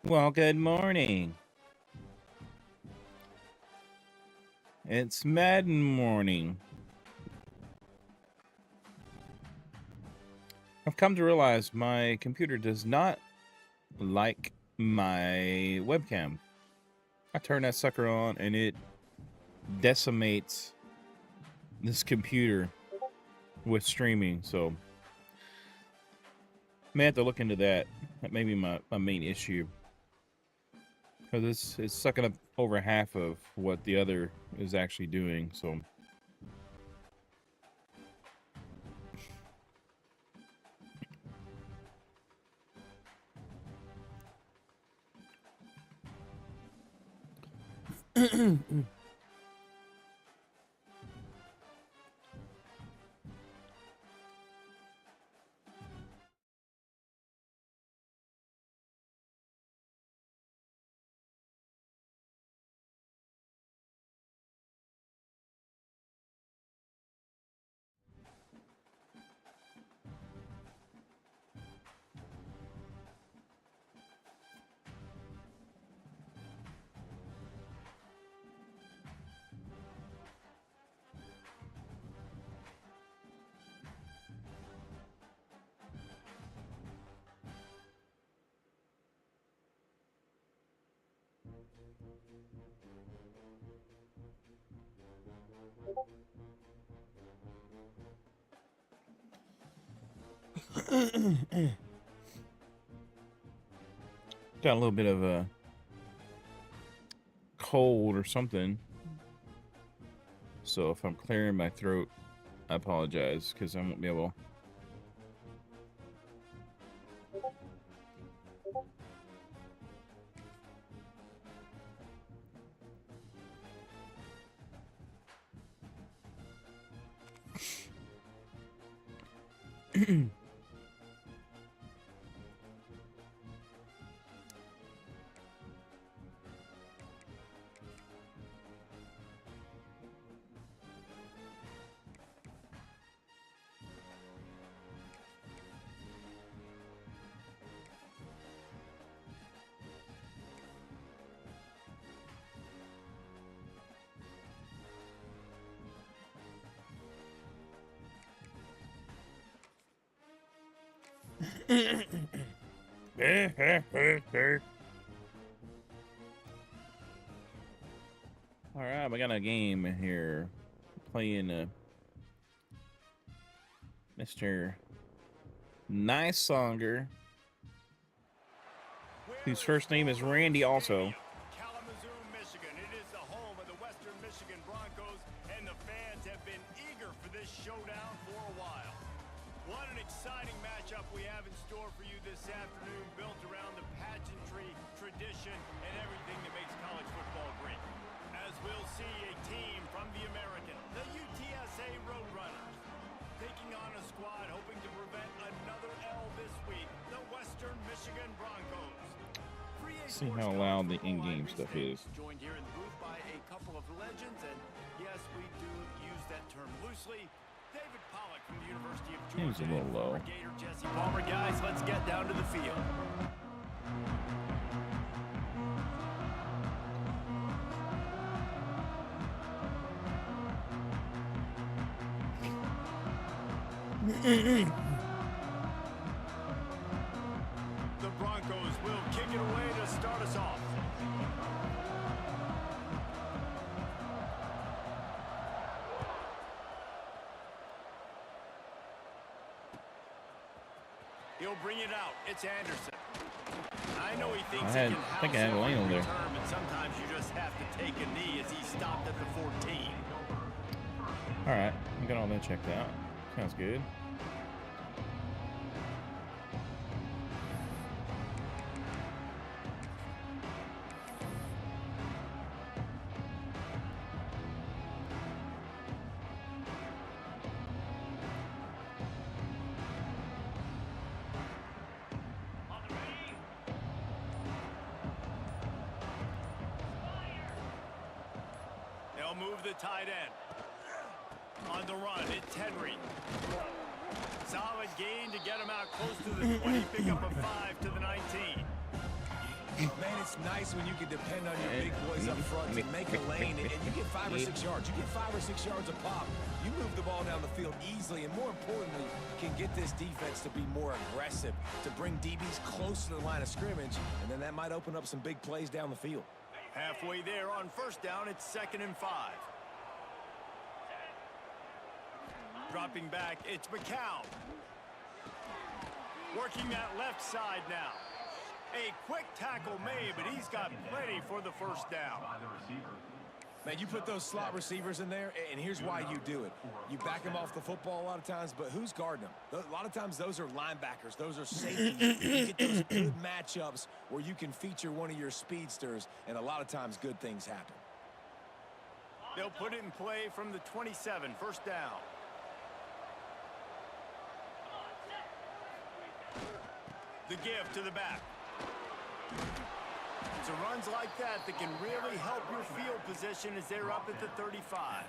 Well, good morning. It's Madden morning. I've come to realize my computer does not like my webcam. I turn that sucker on and it decimates this computer with streaming, so I may have to look into that. That may be my main issue. Because it's sucking up over half of what the other is actually doing, so... Got a little bit of a cold or something. So if I'm clearing my throat, I apologize, because I won't be able... Alright, we got a game here. Playing Mr. Nice Songer, whose first name is Randy also. Kalamazoo, Michigan. It is the home of the Western Michigan Broncos, and the fans have been eager for this showdown for a while. What an exciting matchup we have in store for you this afternoon, built around the pageantry, tradition, and everything that makes college football great. As we'll see a team from the American, the UTSA Roadrunners, taking on a squad hoping to prevent another L this week, the Western Michigan Broncos. See how loud the in-game stuff is. Joined here in the booth by a couple of legends, and yes, we do use that term loosely. David Pollock from the University of Georgia. Seems a little low. Gator Jesse Palmer. Guys, let's get down to the field. The Broncos will kick it away to start us off. He'll bring it out. It's Anderson. I know he thinks he can house it on Lane every there. term, and sometimes you just have to take a knee as he stopped at the 14. All right, we got all that checked out. Sounds good. They'll move the tight end. On the run, it's Henry. Solid gain to get him out close to the 20, pick up a 5 to the 19. Man, it's nice when you can depend on your big boys up front to make a lane, and you get 5 or 6 yards. You get 5 or 6 yards a pop. You move the ball down the field easily, and more importantly, can get this defense to be more aggressive, to bring DBs close to the line of scrimmage, and then that might open up some big plays down the field. Halfway there on first down, it's 2nd and 5. Dropping back, it's McCown. Working that left side now. A quick tackle made, but he's got plenty for the first down. Man, you put those slot receivers in there, and here's why you do it. You back them off the football a lot of times, but who's guarding them? A lot of times those are linebackers. Those are safeties. You get those good matchups where you can feature one of your speedsters, and a lot of times good things happen. They'll put it in play from the 27, first down. The give to the back. It's runs like that can really help your field position as they're up at the 35.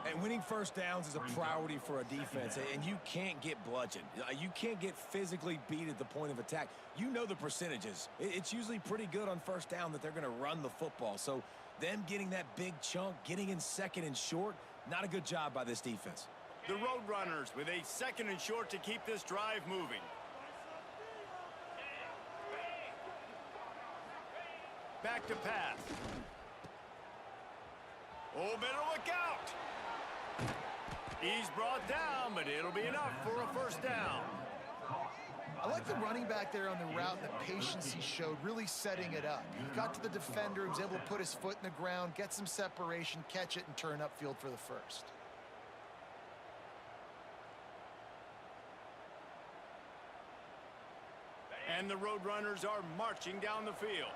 And winning first downs is a priority for a defense, and you can't get bludgeoned. You can't get physically beat at the point of attack. You know the percentages. It's usually pretty good on first down that they're going to run the football. So them getting that big chunk, getting in 2nd and short, not a good job by this defense. The Roadrunners with a 2nd and short to keep this drive moving. Back to pass. Oh, better look out. He's brought down, but it'll be enough for a first down. I like the running back there on the route and the patience he showed, really setting it up. He got to the defender, he was able to put his foot in the ground, get some separation, catch it, and turn upfield for the first. And the Roadrunners are marching down the field.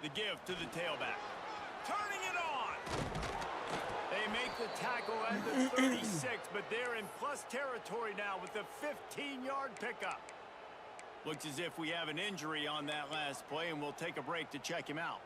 The give to the tailback. Turning it on. They make the tackle at the 36, but they're in plus territory now with the 15-yard pickup. Looks as if we have an injury on that last play, and we'll take a break to check him out.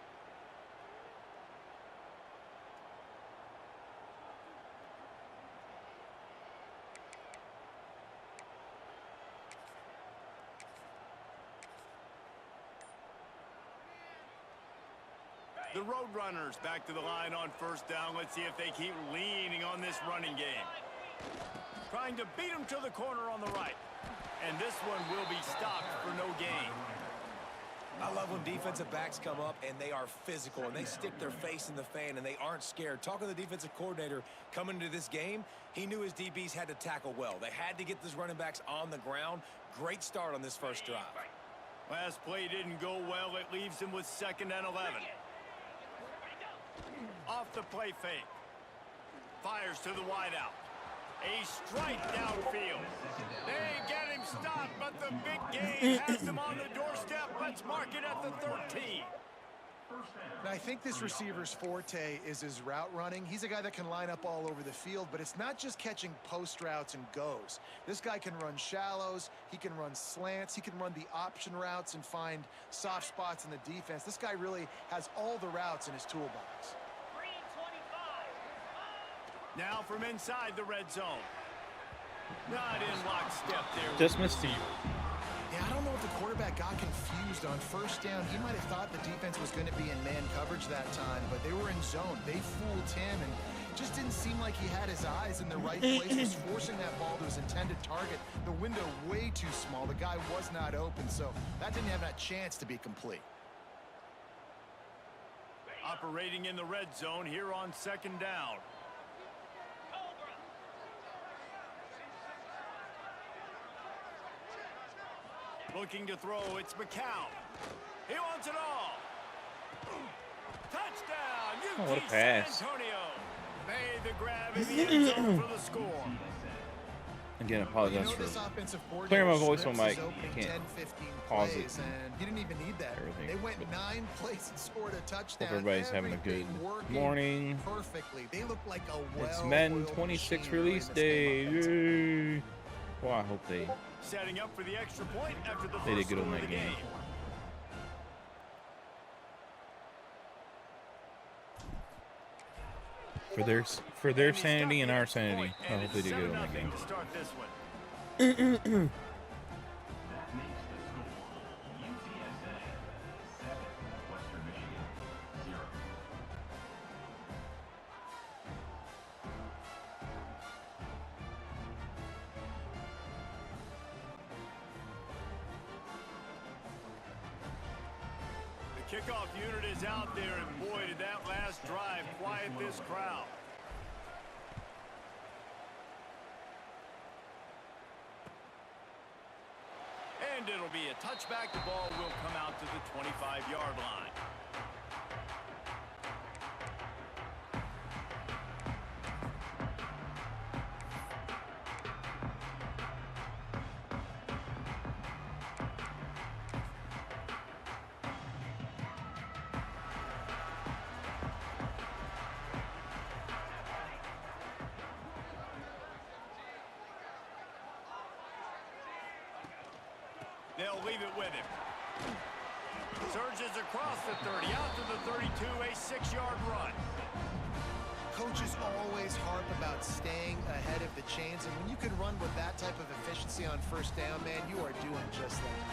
The Roadrunners back to the line on first down. Let's see if they keep leaning on this running game. Trying to beat him to the corner on the right. And this one will be stopped for no gain. I love when defensive backs come up and they are physical and they stick their face in the fan and they aren't scared. Talking to the defensive coordinator coming into this game, he knew his DBs had to tackle well. They had to get those running backs on the ground. Great start on this first drive. Last play didn't go well. It leaves him with 2nd and 11. Off the play fake. Fires to the wideout. A strike downfield. They get him stopped, but the big game has him on the doorstep. Let's mark it at the 13. Now, I think this receiver's forte is his route running. He's a guy that can line up all over the field, but it's not just catching post routes and goes. This guy can run shallows, he can run slants, he can run the option routes and find soft spots in the defense. This guy really has all the routes in his toolbox. Now from inside the red zone. Not in lockstep there. Just missed you. Yeah, I don't know if the quarterback got confused on first down. He might have thought the defense was going to be in man coverage that time, but they were in zone. They fooled him and just didn't seem like he had his eyes in the right place. Was forcing that ball to his intended target. The window way too small. The guy was not open, so that didn't have that chance to be complete. Operating in the red zone here on 2nd down. Looking to throw, it's McCown. He wants it all. Touchdown, what a UT pass. San Antonio. Made the grab in the end zone for the score. Again, I apologize for this offensive clearing my voice scripts on my his opening can't 10, 15 pause plays, it. and he didn't even need that. Everything, They went but 9 plays and scored a touchdown. Hope everybody's having a good Everything working morning. perfectly. They look like a It's Madden well-oiled 26 machine release during this game day. Yay. Well, I hope they Setting up for the extra point after the did first good on score of that the game. For their sanity and our sanity. I hope they do good on that game. To start this one. That makes the score UTSA 7, Western Michigan 0. The kickoff unit is out there, and boy, did that last drive quiet this crowd. And it'll be a touchback. The ball will come out to the 25-yard line. They'll leave it with him. Surges across the 30, out to the 32, a 6-yard run. Coaches always harp about staying ahead of the chains, and when you can run with that type of efficiency on first down, man, you are doing just that.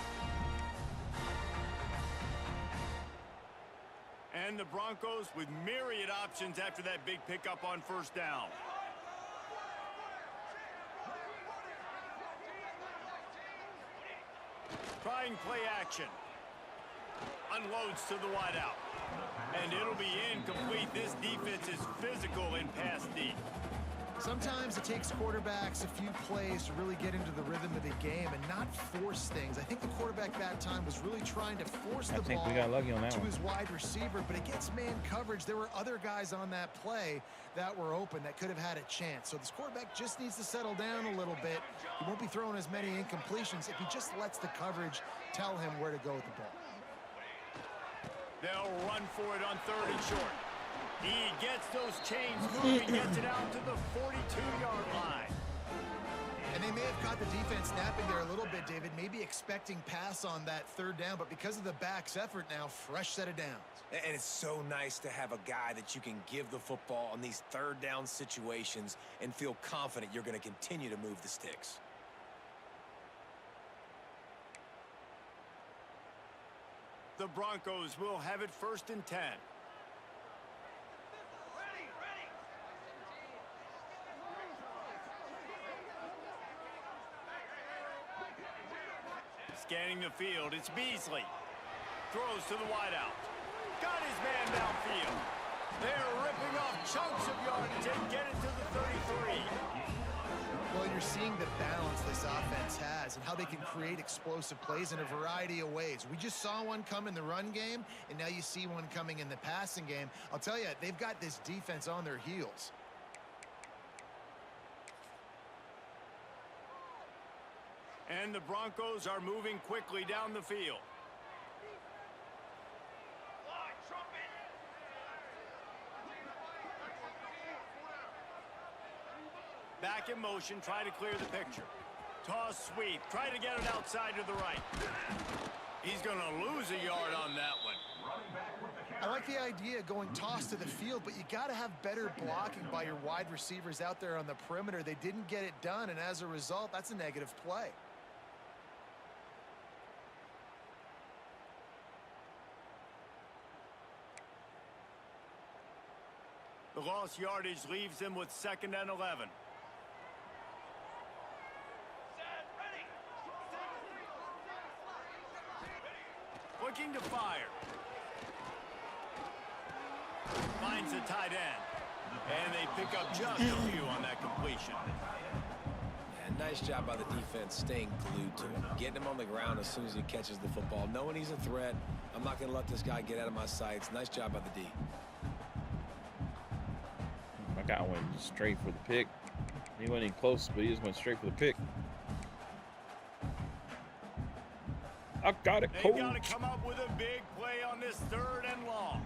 And the Broncos with myriad options after that big pickup on first down. Trying play action. Unloads to the wideout. And it'll be incomplete. This defense is physical in pass D. Sometimes it takes quarterbacks a few plays to really get into the rhythm of the game and not force things. I think the quarterback that time was really trying to force the ball we got lucky on that to one. his wide receiver, but against man coverage, there were other guys on that play that were open that could have had a chance. So this quarterback just needs to settle down a little bit. He won't be throwing as many incompletions if he just lets the coverage tell him where to go with the ball. They'll run for it on 3rd and short. He gets those chains moving, gets it out to the 42-yard line. And they may have caught the defense napping there a little bit, David, maybe expecting pass on that 3rd down, but because of the back's effort now, fresh set of downs. And it's so nice to have a guy that you can give the football on these 3rd down situations and feel confident you're going to continue to move the sticks. The Broncos will have it 1st and 10. Scanning the field, it's Beasley. Throws to the wideout. Got his man downfield. They're ripping off chunks of yardage and get it to the 33. Well, you're seeing the balance this offense has and how they can create explosive plays in a variety of ways. We just saw one come in the run game, and now you see one coming in the passing game. I'll tell you, they've got this defense on their heels. And the Broncos are moving quickly down the field. Back in motion, try to clear the picture. Toss sweep, try to get it outside to the right. He's going to lose a yard on that one. I like the idea of going toss to the field, but you got to have better blocking by your wide receivers out there on the perimeter. They didn't get it done, and as a result, that's a negative play. The lost yardage leaves him with 2nd and 11. Looking to fire. Finds the tight end. And they pick up just a few on that completion. And nice job by the defense staying glued to him. Getting him on the ground as soon as he catches the football. Knowing he's a threat. I'm not going to let this guy get out of my sights. Nice job by the D. My guy went just straight for the pick. He wasn't even close, but he just went straight for the pick. I got it, They coach. got to come up with a big play on this 3rd and long.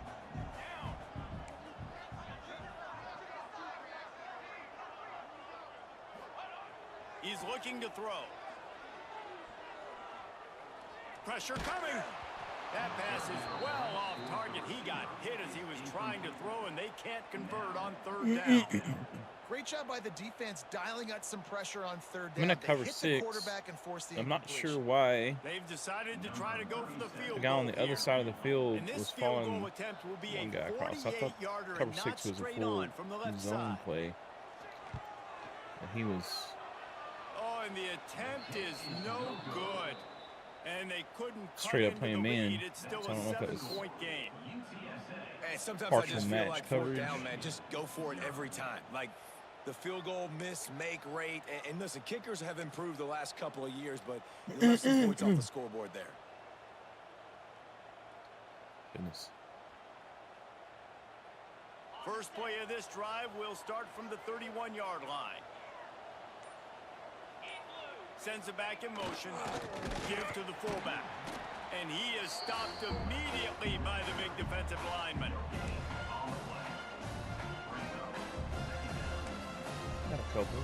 He's looking to throw. Pressure coming. That pass is well off target. He got hit as he was trying to throw, and they can't convert on third down. Great job by the defense dialing out some pressure on third I'm down. gonna cover hit 6. the quarterback and force the I'm not sure incompletion. why They've decided to try to go for the field the guy on goal the other here. side of the field And this was field goal following attempt will be one a guy across. I thought 48-yarder cover and 6 not was a straight full on from the left zone side. play. And he was... Oh, and the attempt is no good. And they couldn't Straight up cut playing into the man. lead. It's still So I don't a know if that was 7-point game. Hey, sometimes I partial just feel match like fourth coverage. down, man, just go for it every time. Like the field goal miss, make rate. And listen, kickers have improved the last couple of years, but you left some points off the scoreboard there. Goodness. First play of this drive will start from the 31-yard line. Sends it back in motion. Give to the fullback. And he is stopped immediately by the big defensive lineman. Got a couple.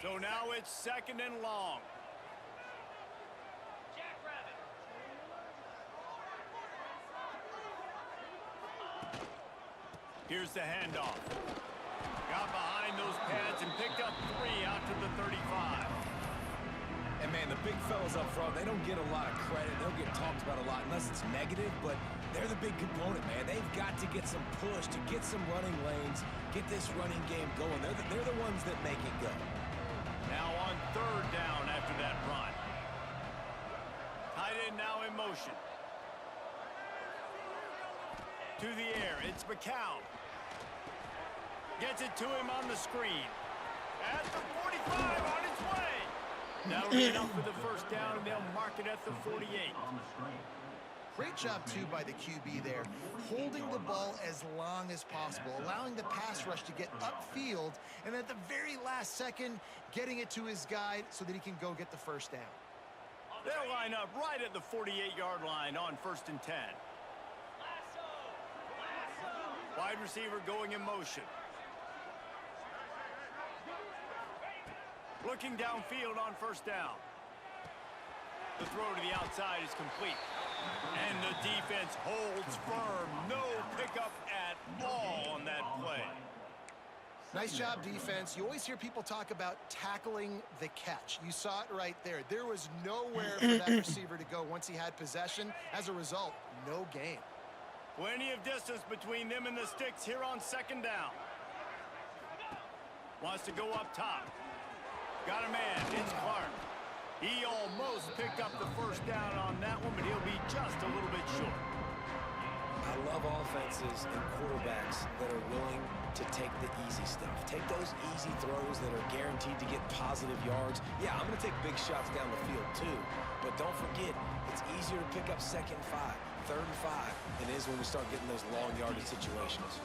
So now it's 2nd and long. Here's the handoff. Got behind those pads and picked up 3 out to the 35. And, man, the big fellas up front, they don't get a lot of credit. They'll get talked about a lot unless it's negative, but they're the big component, man. They've got to get some push, to get some running lanes, get this running game going. They're the ones that make it go. Now on 3rd down after that run. Tight end now in motion. To the air, it's McCown. Gets it to him on the screen. At the 45, on its way. That'll be enough for the first down, and they'll mark it at the 48. Great job, too, by the QB there. Holding the ball as long as possible, allowing the pass rush to get upfield, and at the very last second, getting it to his guy so that he can go get the first down. They'll line up right at the 48-yard line on 1st and 10. Wide receiver going in motion. Looking downfield on 1st down. The throw to the outside is complete. And the defense holds firm. No pickup at all on that play. Nice job, defense. You always hear people talk about tackling the catch. You saw it right there. There was nowhere for that receiver to go once he had possession. As a result, no gain. Plenty of distance between them and the sticks here on 2nd down. Wants to go up top. Got a man. It's Clark. He almost picked up the first down on that one, but he'll be just a little bit short. I love offenses and quarterbacks that are willing to take the easy stuff. Take those easy throws that are guaranteed to get positive yards. Yeah, I'm going to take big shots down the field too, but don't forget, it's easier to pick up 2nd and 5, 3rd and 5 than it is when we start getting those long yardage situations.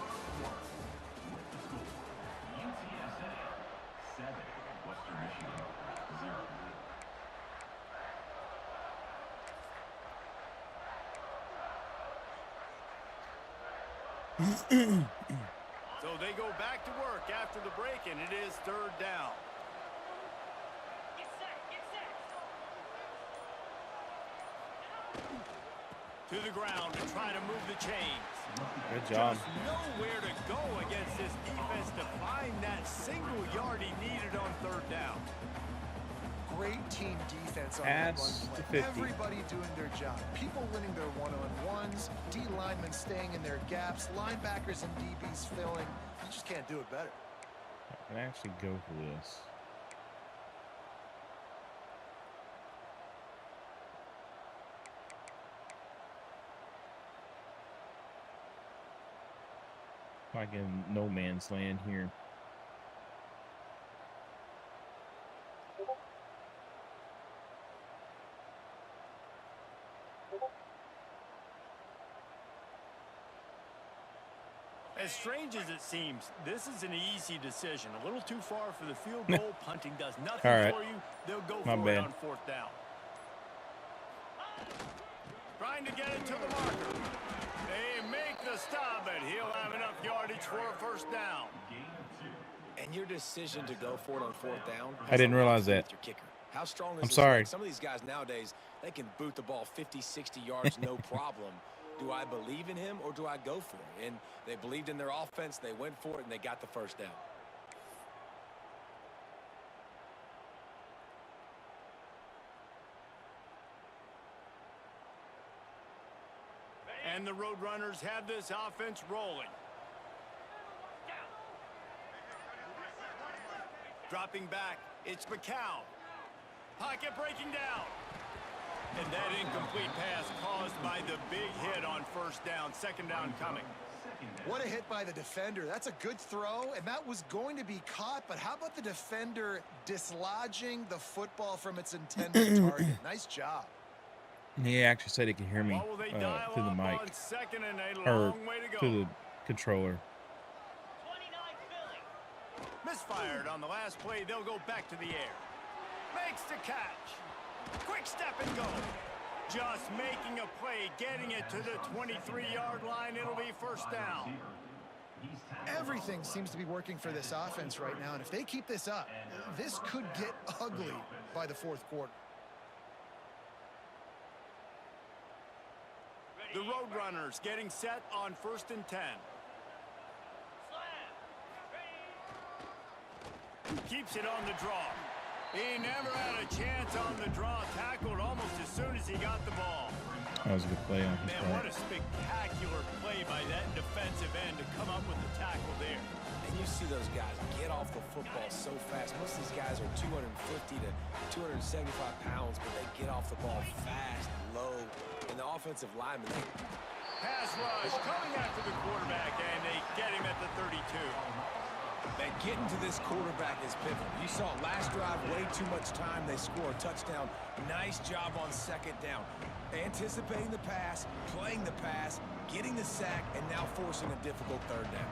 UTSA 7, Western Michigan 0. So they go back to work after the break, and it is 3rd down. To the ground to try to move the chains. Good job. Just nowhere to go against this defense to find that single yard he needed on 3rd down. Great team defense on that Pass run to play. 50. Everybody doing their job. People winning their one-on-ones, D linemen staying in their gaps, linebackers and DBs filling. You just can't do it better. I can actually go for this. Like in no man's land here. As strange as it seems, this is an easy decision. A little too far for the field goal. Punting does nothing All right. for you. They'll go My for it bad. on 4th down. Trying to get it to the marker. They make the stop, but he'll have enough yardage for a first down. And your decision to go for it on fourth down. I didn't realize that. Your kicker. How strong is I'm his sorry. leg? Some of these guys nowadays, they can boot the ball 50, 60 yards, no problem. Do I believe in him or do I go for it? And they believed in their offense, they went for it, and they got the first down. And the Roadrunners have this offense rolling. Dropping back, it's McCown. Pocket breaking down. And that incomplete pass caused by the big hit on first down. Second down coming. What a hit by the defender. That's a good throw, and that was going to be caught, but how about the defender dislodging the football from its intended target? Nice job. He actually said he could hear me What will they dial through the up mic on second and a or long way to go. through the controller. Misfired on the last play. They'll go back to the air. Makes the catch. Quick step and go. Just making a play, getting it to the 23-yard line. It'll be first down. Everything seems to be working for this offense right now, and if they keep this up, this could get ugly by the fourth quarter. The Roadrunners getting set on 1st and 10. Keeps it on the draw. He never had a chance on the draw. Tackled almost as soon as he got the ball. That was a good play on his Man, what part. a spectacular play by that defensive end to come up with the tackle there. And you see those guys get off the football so fast. Most of these guys are 250 to 275 pounds, but they get off the ball fast, low. And the offensive linemen, Pass rush coming after the quarterback, and they get him at the 32. that getting to this quarterback is pivotal. You saw it last drive, way too much time. They score a touchdown. Nice job on second down. Anticipating the pass, playing the pass, getting the sack, and now forcing a difficult third down.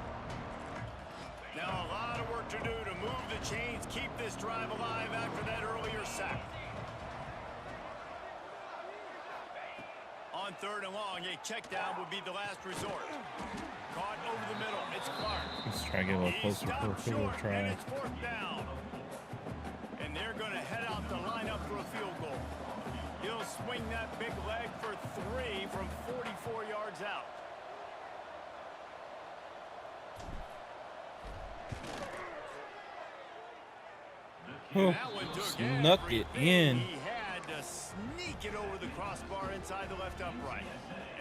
Now a lot of work to do to move the chains, keep this drive alive after that earlier sack. On 3rd and long, a check down would be the last resort. Caught over the middle. It's Clark. Let's try to get a little closer for a field goal And try. it's 4th down. And they're going to head out the lineup for a field goal. He'll swing that big leg for 3 from 44 yards out. Oh, That one took snuck it everything in. He had to sneak it over the crossbar inside the left upright.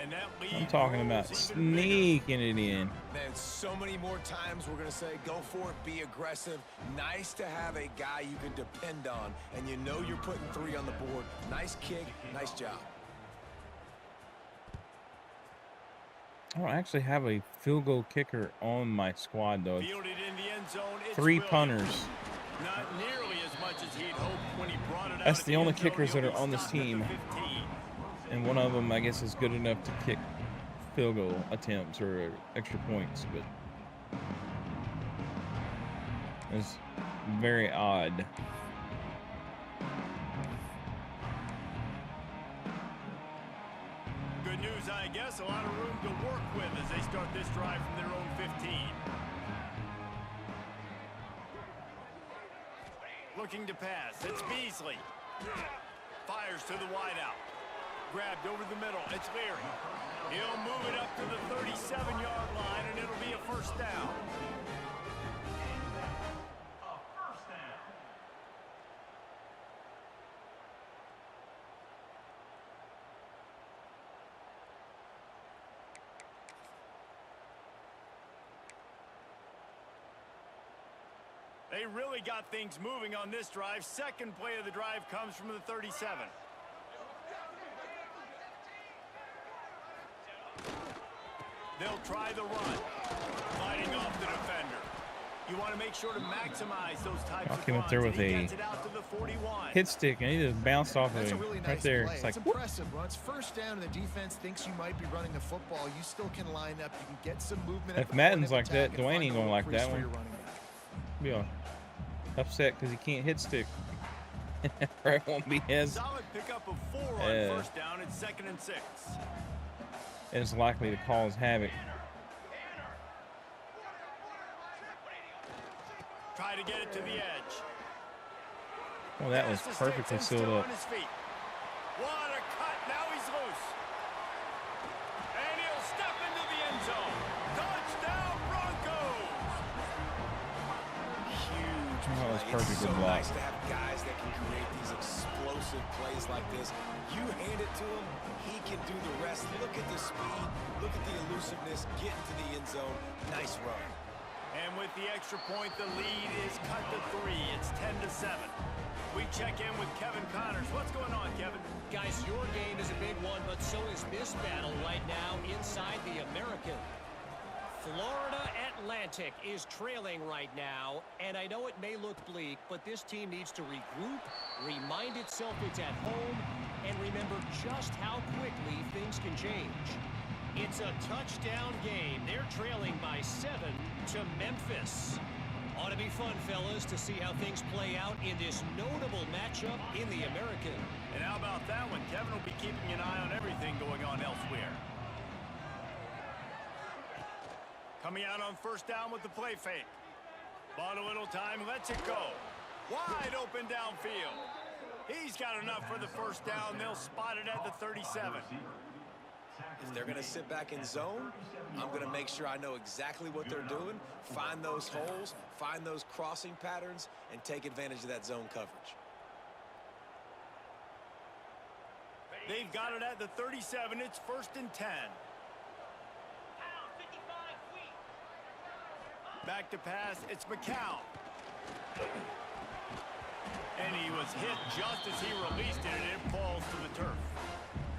And that lead I'm talking about grows even bigger. sneaking it in. Man, so many more times we're going to say, go for it, be aggressive. Nice to have a guy you can depend on, and you know you're putting 3 on the board. Nice kick, nice job. I don't actually have a field goal kicker on my squad, though. Fielded in the end zone. It's 3 Williams. punters. Not nearly as much as he'd hoped when he brought it out. That's at the only end zone. kickers that He'll are be on this stopped at the team. 15. And one of them, I guess, is good enough to kick field goal attempts or extra points, but it's very odd. Good news, I guess. A lot of room to work with as they start this drive from their own 15. Looking to pass. It's Beasley. Fires to the wideout. Grabbed over the middle. It's Leary. He'll move it up to the 37-yard line, and it'll be a first down. They really got things moving on this drive. Second play of the drive comes from the 37. They'll try the run. Fighting off the defender. You want to make sure to maximize those types of came up there runs, with and he a gets it out to the 41. Hit stick, and he just bounced off of That's a him really right nice there. play. It's like, It's whoop. impressive. When it's first down and the defense thinks you might be running the football, you still can line up. You can get some movement. at If the Madden's point like of that, attack and Dwayne find ain't a gonna like crease that for one. your running back. Be all upset because he can't hit stick. Right, won't be as Solid pickup of 4 on Yeah. first down. It's 2nd and 6. likely to cause havoc. Try to get it to the edge. Well, that was Pass to perfectly Stetson, sealed still up. on his feet. What a cut. Now he's loose. And he'll step into the end zone. Touchdown, Broncos. Huge That was play. perfect It's so good block. nice to have guys that can create these explosive plays like this. You hand it to him, he can do the rest. Look at the speed. Look at the elusiveness. Get into the end zone. Nice run. And with the extra point, the lead is cut to 3. It's 10-7. We check in with Kevin Connors. What's going on, Kevin? Guys, your game is a big one, but so is this battle right now inside the American. Florida Atlantic is trailing right now, and I know it may look bleak, but this team needs to regroup, remind itself it's at home, and remember just how quickly things can change. It's a touchdown game. They're trailing by 7 to Memphis. Ought to be fun, fellas, to see how things play out in this notable matchup in the American. And how about that one? Kevin will be keeping an eye on everything going on elsewhere. Coming out on first down with the play fake. Bought a little time, lets it go. Wide open downfield. He's got enough for the first down. They'll spot it at the 37. If they're going to sit back in zone, I'm going to make sure I know exactly what they're doing, find those holes, find those crossing patterns, and take advantage of that zone coverage. They've got it at the 37. It's 1st and 10. Back to pass. It's McCown. And he was hit just as he released it, and it falls to the turf.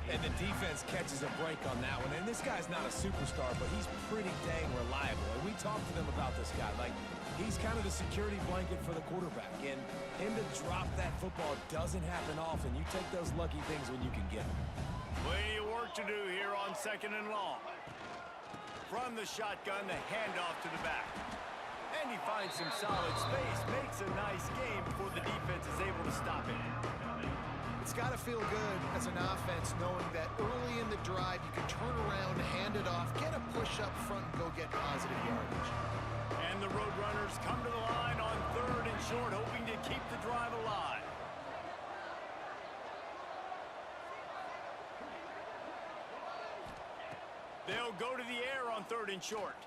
And the defense catches a break on that one. And this guy's not a superstar, but he's pretty dang reliable. And we talked to them about this guy. Like, he's kind of the security blanket for the quarterback. And him to drop that football doesn't happen often. You take those lucky things when you can get them. Plenty of work to do here on 2nd and long. From the shotgun, the handoff to the back. And he finds some solid space. Makes a nice game before the defense is able to stop it. It's got to feel good as an offense knowing that early in the drive you can turn around, hand it off, get a push up front, and go get positive yardage. And the Roadrunners come to the line on 3rd and short, hoping to keep the drive alive. They'll go to the air on 3rd and short.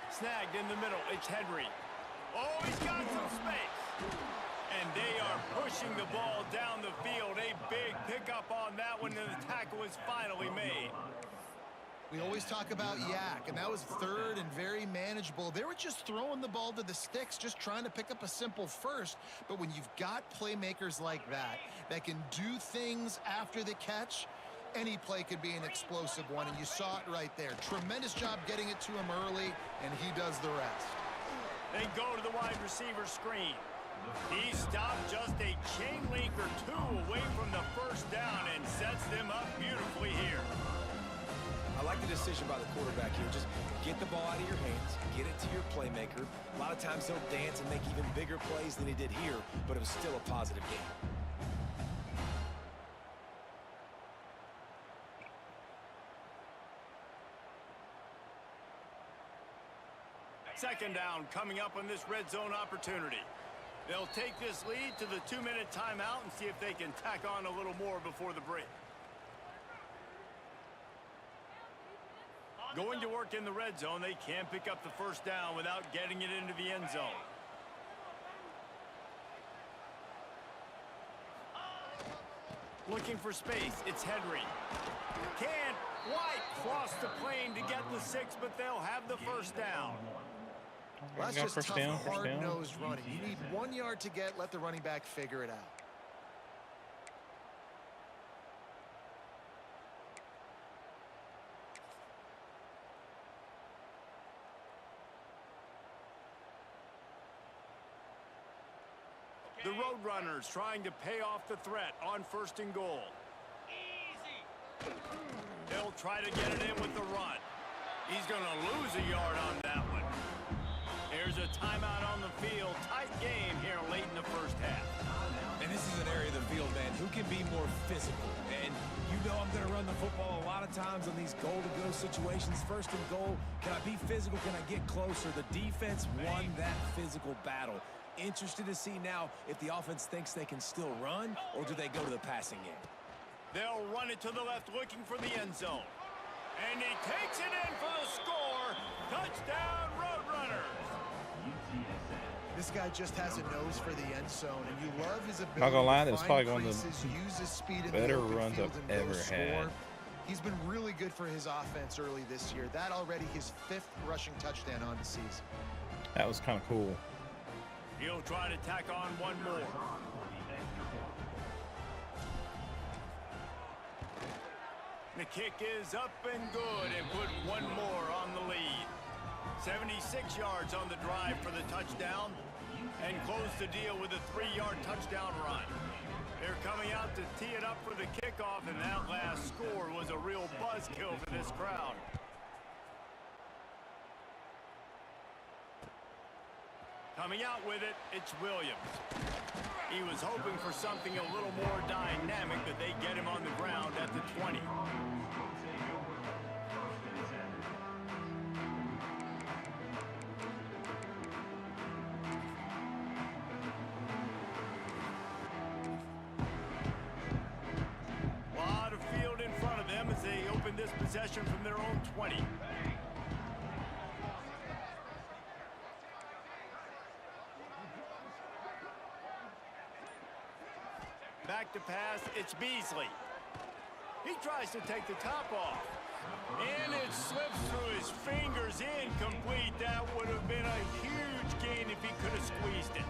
Snagged in the middle. It's Henry. Oh, he's got some space. And they are pushing the ball down the field. A big pickup on that one, and the tackle is finally made. We always talk about yak, and that was 3rd and very manageable. They were just throwing the ball to the sticks, just trying to pick up a simple first. But when you've got playmakers like that can do things after the catch, any play could be an explosive one, and you saw it right there. Tremendous job getting it to him early, and he does the rest. They go to the wide receiver screen. He stopped just a chain link or 2 away from the first down and sets them up beautifully here. I like the decision by the quarterback here. Just get the ball out of your hands, get it to your playmaker. A lot of times he'll dance and make even bigger plays than he did here, but it was still a positive game. Second down coming up on this red zone opportunity. They'll take this lead to the 2-minute timeout and see if they can tack on a little more before the break. Going to work in the red zone, they can't pick up the first down without getting it into the end zone. Looking for space, it's Henry. Can't quite cross the plane to get the 6, but they'll have the first down. Well, that's Got just first tough, down, first down. hard-nosed running. You need 1 yard to get, let the running back figure it out. The Roadrunners trying to pay off the threat on 1st and goal. They'll try to get it in with the run. He's going to lose a yard on that one. Here's a timeout on the field. Tight game here late in the first half. And this is an area of the field, man, who can be more physical. And you know I'm going to run the football a lot of times on these goal-to-go situations. First and goal, can I be physical? Can I get closer? The defense won that physical battle. Interested to see now if the offense thinks they can still run, or do they go to the passing game? They'll run it to the left, looking for the end zone. And he takes it in for the score. Touchdown, Roadrunners. UTSA. This guy just has a nose for the end zone, and you love his ability Not gonna lie, to that's find probably one of the creases, use his speed in better the open runs field I've and go ever score. had. He's been really good for his offense early this year. That already his 5th rushing touchdown on the season. That was kind of cool. He'll try to tack on one more. The kick is up and good and put one more on the lead. 76 yards on the drive for the touchdown and close the deal with a 3-yard touchdown run. They're coming out to tee it up for the kickoff, and that last score was a real buzzkill for this crowd. Coming out with it, it's Williams. He was hoping for something a little more dynamic, but they get him on the ground at the 20. Lot of field in front of them as they open this possession from their own 20. Back to pass, it's Beasley. He tries to take the top off. And it slips through his fingers, incomplete. That would have been a huge gain if he could have squeezed it.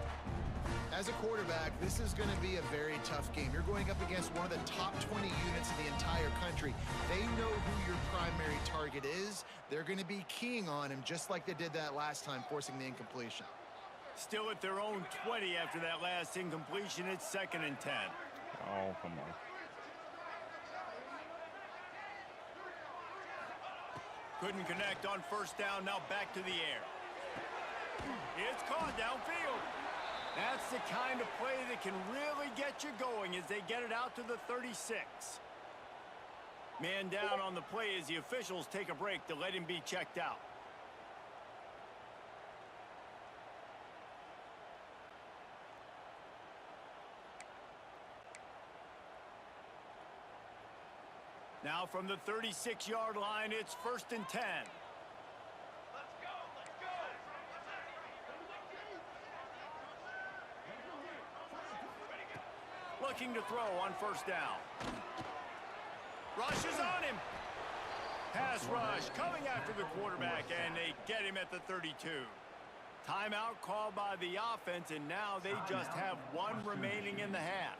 As a quarterback, this is going to be a very tough game. You're going up against one of the top 20 units in the entire country. They know who your primary target is. They're going to be keying on him just like they did that last time, forcing the incompletion. Still at their own 20 after that last incompletion. It's 2nd and 10. Oh, come on. Couldn't connect on first down. Now back to the air. It's caught downfield. That's the kind of play that can really get you going as they get it out to the 36. Man down on the play as the officials take a break to let him be checked out. Now from the 36-yard line, it's 1st and 10. Looking to throw on first down. Rush is on him. Pass rush coming after the quarterback, and they get him at the 32. Timeout called by the offense, and now they just have one remaining in the half.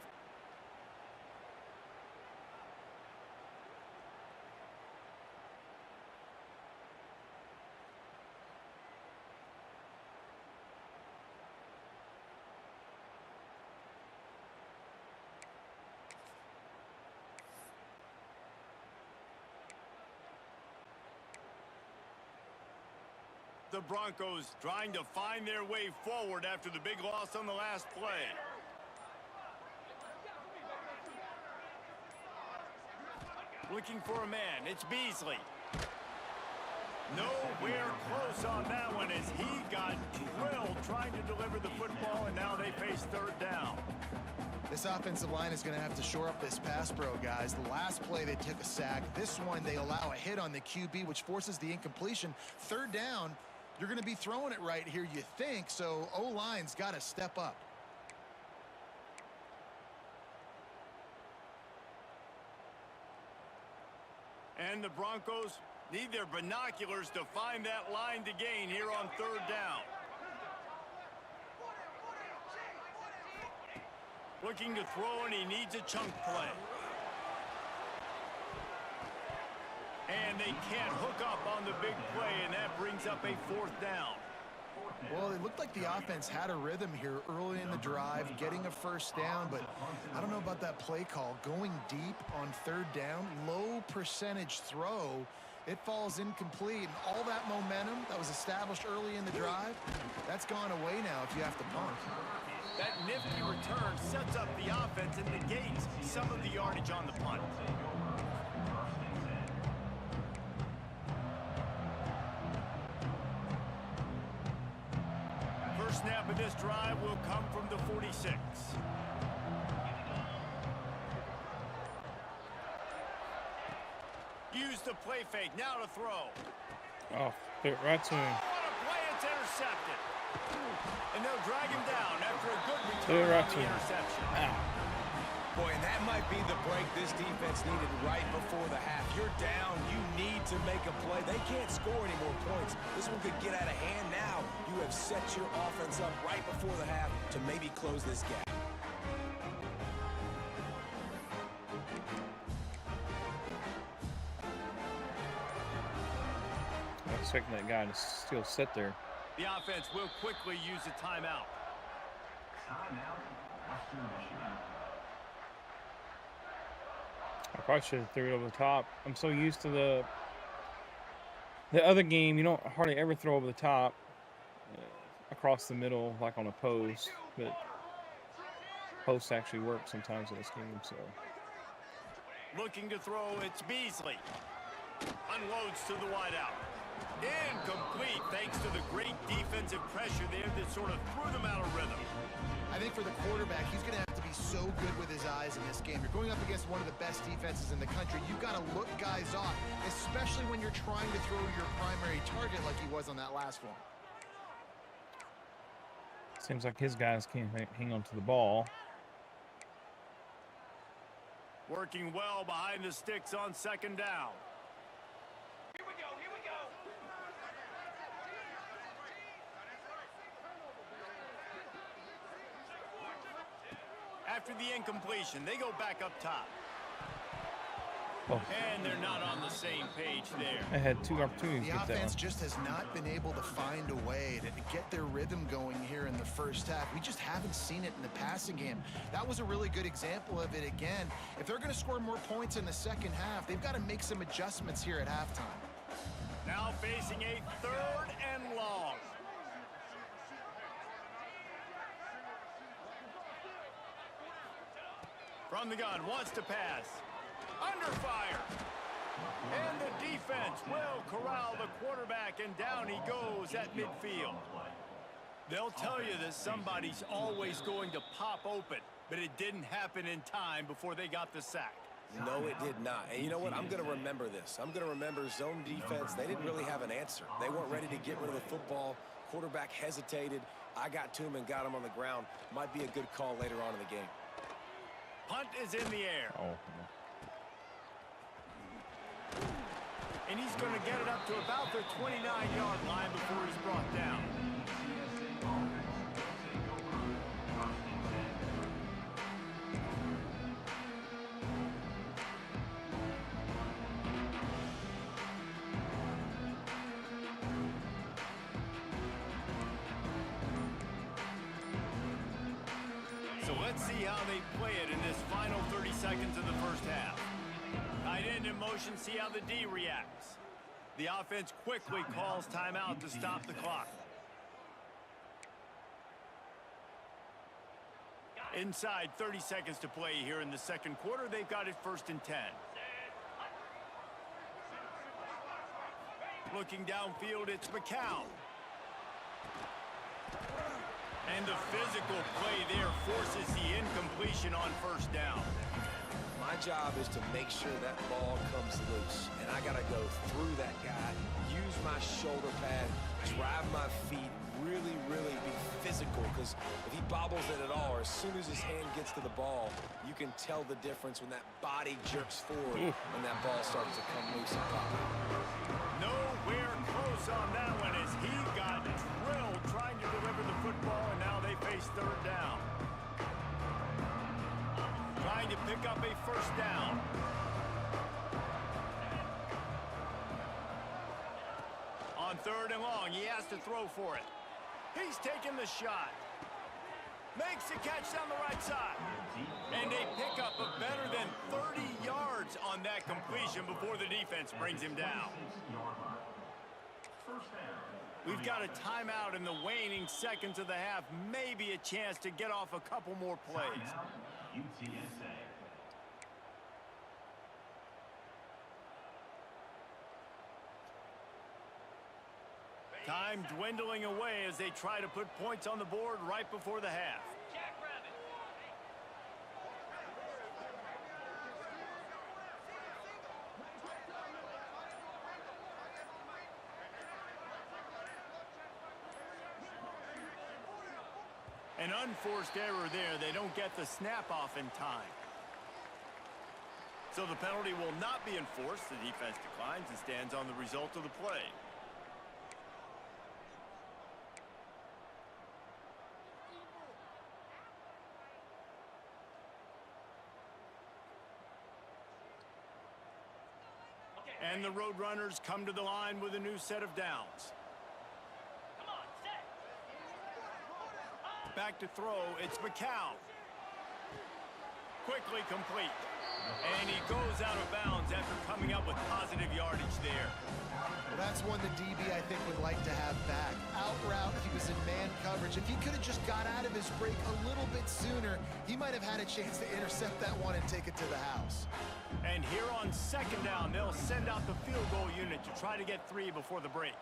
The Broncos trying to find their way forward after the big loss on the last play. Looking for a man. It's Beasley. Nowhere close on that one as he got drilled trying to deliver the football, and now they face 3rd down. This offensive line is going to have to shore up this pass pro, guys. The last play, they took a sack. This one, they allow a hit on the QB, which forces the incompletion. 3rd down, you're going to be throwing it right here, you think, so O-line's got to step up. And the Broncos need their binoculars to find that line to gain here on 3rd down. Looking to throw, and he needs a chunk play. And they can't hook up on the big play, and that brings up a 4th down. Well, it looked like the offense had a rhythm here early in the drive, getting a first down, but I don't know about that play call. Going deep on 3rd down, low percentage throw, it falls incomplete, and all that momentum that was established early in the drive, that's gone away now if you have to punt. That nifty return sets up the offense and negates some of the yardage on the punt. First snap of this drive will come from the 46. Use the play fake, now to throw. Oh, hit right to him. What a play, it's intercepted. And they'll drag him down after a good return on the interception. Boy, and that might be the break this defense needed right before the half. You're down, you need to make a play. They can't score any more points. This one could get out of hand now. You have set your offense up right before the half to maybe close this gap. I'm expecting that guy to still sit there. The offense will quickly use a timeout. Timeout, Western Michigan. I probably should have threw it over the top. I'm so used to the other game. You don't hardly ever throw over the top across the middle like on a post, but posts actually work sometimes in this game. So looking to throw, it's Beasley. Unloads to the wideout. Incomplete thanks to the great defensive pressure there that sort of threw them out of rhythm. I think for the quarterback, he's going to have to be so good with his eyes in this game. You're going up against one of the best defenses in the country. You've got to look guys off, especially when you're trying to throw your primary target like he was on that last one. seems like his guys can't hang on to the ball. Working well behind the sticks on second down. Here we go, here we go. After the incompletion, they go back up top. Oh. And they're not on the same page there. I had two opportunities The to get that offense one. just has not been able to find a way to get their rhythm going here in the first half. We just haven't seen it in the passing game. That was a really good example of it again. If they're going to score more points in the second half, they've got to make some adjustments here at halftime. Now facing a 3rd and long. From the gun, wants to pass. Under fire. And the defense will corral the quarterback, and down he goes at midfield. They'll tell you that somebody's always going to pop open, but it didn't happen in time before they got the sack. No, it did not. And you know what? I'm going to remember this. I'm going to remember zone defense. They didn't really have an answer. They weren't ready to get rid of the football. Quarterback hesitated. I got to him and got him on the ground. Might be a good call later on in the game. Punt is in the air. Oh. And he's going to get it up to about the 29-yard line before he's brought down. So let's see how they play it in this final 30 seconds of the first half. Tight end in motion, see how the D reacts. The offense quickly calls timeout to stop the clock. Inside 30 seconds to play here in the second quarter. They've got it 1st and 10. Looking downfield, it's McCown. And the physical play there forces the incompletion on 1st down. My job is to make sure that ball comes loose, and I got to go through that guy, use my shoulder pad, drive my feet, really, really be physical, because if he bobbles it at all, or as soon as his hand gets to the ball, you can tell the difference when that body jerks forward when that ball starts to come loose and pop out. Nowhere close on that one as he got drilled trying to deliver the football, and now they face 3rd down. Trying to pick up a 1st down. On 3rd and long, he has to throw for it. He's taking the shot. Makes a catch down the right side. And a pickup of better than 30 yards on that completion before the defense brings him down. First down. We've got a timeout in the waning seconds of the half. Maybe a chance to get off a couple more plays. Timeout, UTSA. Time dwindling away as they try to put points on the board right before the half. An unforced error there. They don't get the snap off in time. So the penalty will not be enforced. The defense declines and stands on the result of the play. And the Roadrunners come to the line with a new set of downs. Back to throw, it's McCown. Quickly complete. And he goes out of bounds after coming up with positive yardage there. Well, that's one the DB, I think, would like to have back. Out route, he was in man coverage. If he could have just got out of his break a little bit sooner, he might have had a chance to intercept that one and take it to the house. And here on second down, they'll send out the field goal unit to try to get 3 before the break.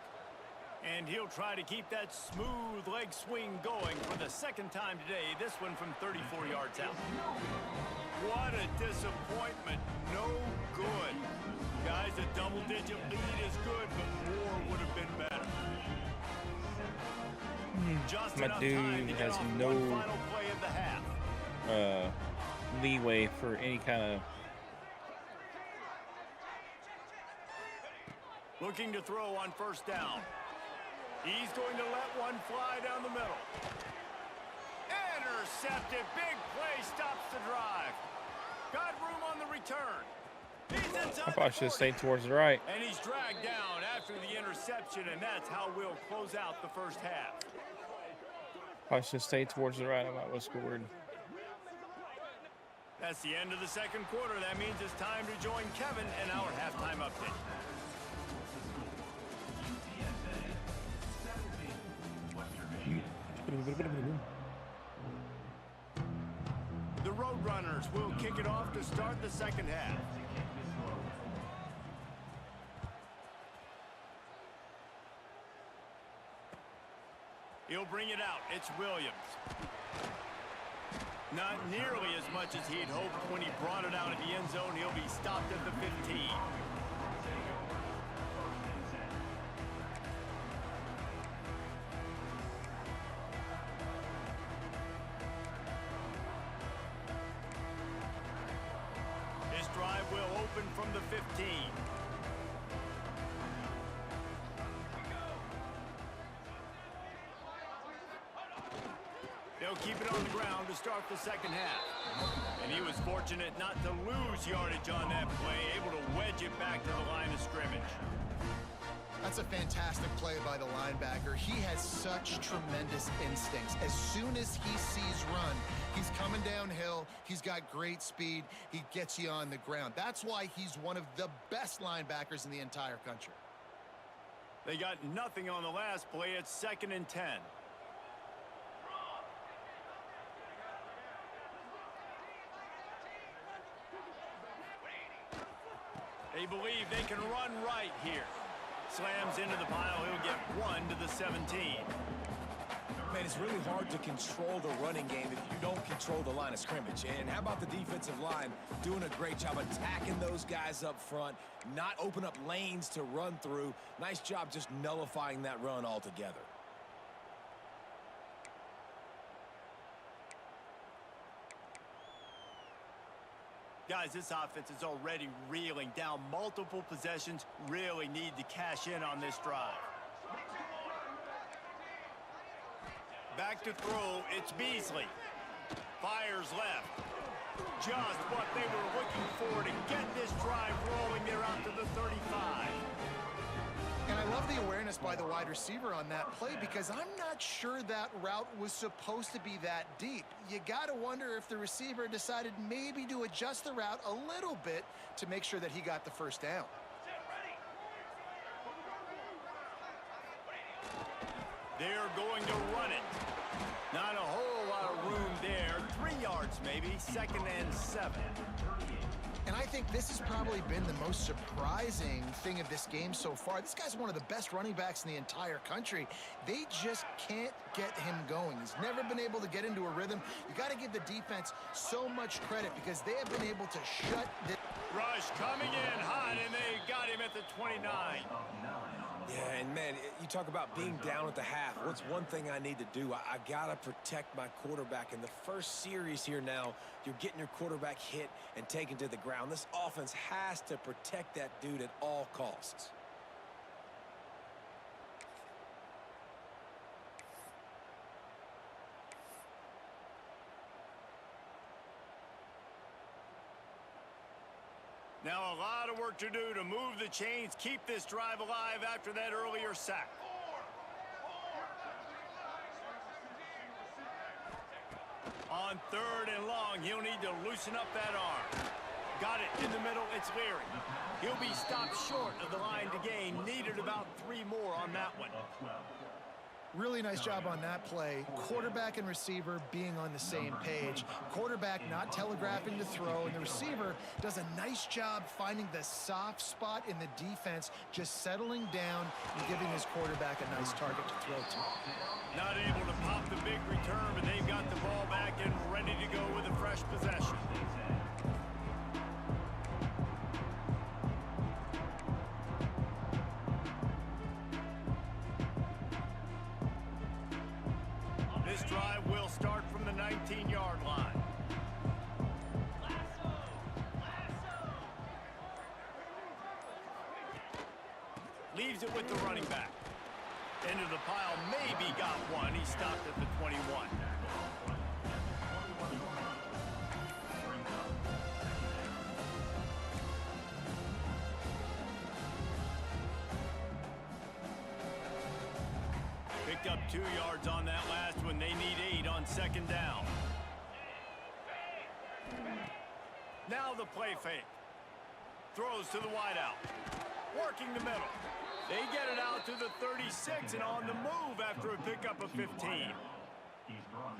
And he'll try to keep that smooth leg swing going for the second time today, this one from 34 yards out. What a disappointment. No good. Guys, a double-digit lead is good, but more would have been better. Just My enough dude time to get has off no one final play of the half. leeway for any kind of. Looking to throw on first down. He's going to let one fly down the middle. Intercepted. Big play stops the drive. Got room on the return. He's inside I probably should have stayed towards the right. and he's dragged down after the interception, and that's how we'll close out the first half. Probably should have stayed towards the right. I might have scored. That's the end of the second quarter. That means it's time to join Kevin in our halftime update. The Roadrunners will kick it off to start the second half. He'll bring it out. It's Williams. Not nearly as much as he'd hoped when he brought it out at the end zone. He'll be stopped at the 15. This drive will open from the 15. They'll keep it on the ground to start the second half. And he was fortunate not to lose yardage on that play, able to wedge it back to the line of scrimmage. That's a fantastic play by the linebacker. He has such tremendous instincts. As soon as he sees run, he's coming downhill. He's got great speed. He gets you on the ground. That's why he's one of the best linebackers in the entire country. They got nothing on the last play. It's 2nd and 10. They believe they can run right here. Slams into the pile. He'll get 1 to the 17. Man, it's really hard to control the running game if you don't control the line of scrimmage. And how about the defensive line doing a great job attacking those guys up front, not open up lanes to run through. Nice job just nullifying that run altogether. Guys, this offense is already reeling down multiple possessions. Really need to cash in on this drive. Back to throw, it's Beasley. Fires left. Just what they were looking for to get this drive rolling. They're out to the 35. And I love the awareness by the wide receiver on that play because I'm not sure that route was supposed to be that deep. You got to wonder if the receiver decided maybe to adjust the route a little bit to make sure that he got the first down. They're going to run it. Not a whole lot of room there. 3 yards maybe, 2nd and 7. And I think this has probably been the most surprising thing of this game so far. This guy's one of the best running backs in the entire country. They just can't get him going. He's never been able to get into a rhythm. You got to give the defense so much credit because they have been able to shut the... Rush coming in hot, and they got him at the 29. Yeah, and man, you talk about being down at the half. What's one thing I need to do? I got to protect my quarterback. In the first series here now, you're getting your quarterback hit and taken to the ground. This offense has to protect that dude at all costs. Now a lot of work to do to move the chains, keep this drive alive after that earlier sack. On 3rd and long, he'll need to loosen up that arm. Got it in the middle, it's Leary. He'll be stopped short of the line to gain. Needed about 3 more on that one. Really nice job on that play. Quarterback and receiver being on the same page. Quarterback not telegraphing the throw, and the receiver does a nice job finding the soft spot in the defense, just settling down and giving his quarterback a nice target to throw to. Not able to pop the big return, but they've got the ball back and ready to go with a fresh possession. This drive will start from the 19-yard line. Leaves it with the running back. Into the pile, maybe got one. He stopped at the 21. Picked up 2 yards on that last one. They need 8 on 2nd down. Now the play fake. Throws to the wideout. Working the middle. They get it out to the 36 and on the move after a pickup of 15.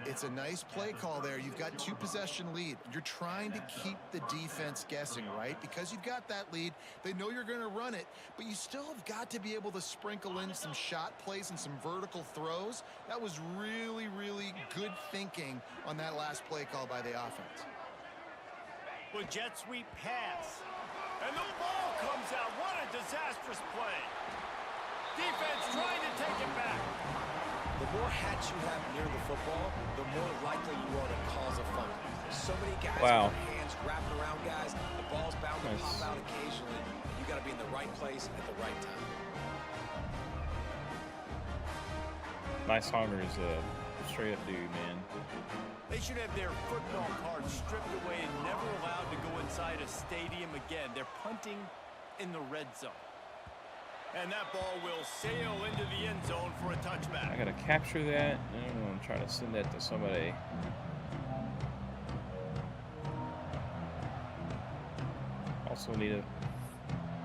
It's a nice play call there. You've got 2 possession lead. You're trying to keep the defense guessing, right? Because you've got that lead, they know you're going to run it, but you still have got to be able to sprinkle in some shot plays and some vertical throws. That was really, really good thinking on that last play call by the offense. With jet sweep pass. And the ball comes out. What a disastrous play. Defense trying to take it back. The more hats you have near the football, the more likely you are to cause a fumble. So many guys with their hands wrapping around guys. The ball's bound to pop out occasionally. You got to be in the right place at the right time. Nice Honger is a straight up dude, man. They should have their football cards stripped away and never allowed to go inside a stadium again. They're punting in the red zone. And that ball will sail into the end zone for a touchback. I gotta capture that. I'm gonna try to send that to somebody. Also need to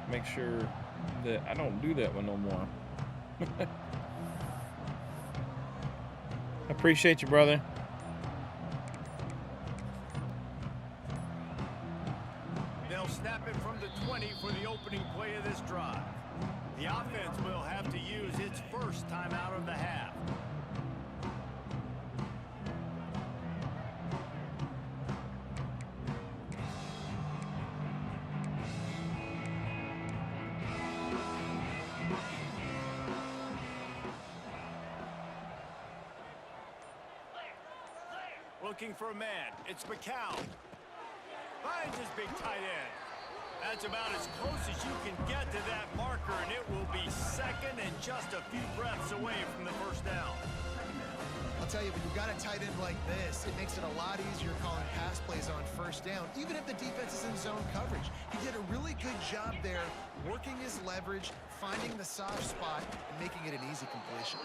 make sure that I don't do that one no more. Appreciate you, brother. They'll snap it from the 20 for the opening play of this drive. The offense will have to use its first time out of the half. Looking for a man. It's McCown. Finds his big tight end. That's about as close as you can get to that marker, and it will be 2nd and just a few breaths away from the first down. I'll tell you, when you've got a tight end like this, it makes it a lot easier calling pass plays on 1st down, even if the defense is in zone coverage. He did a really good job there, working his leverage, finding the soft spot, and making it an easy completion.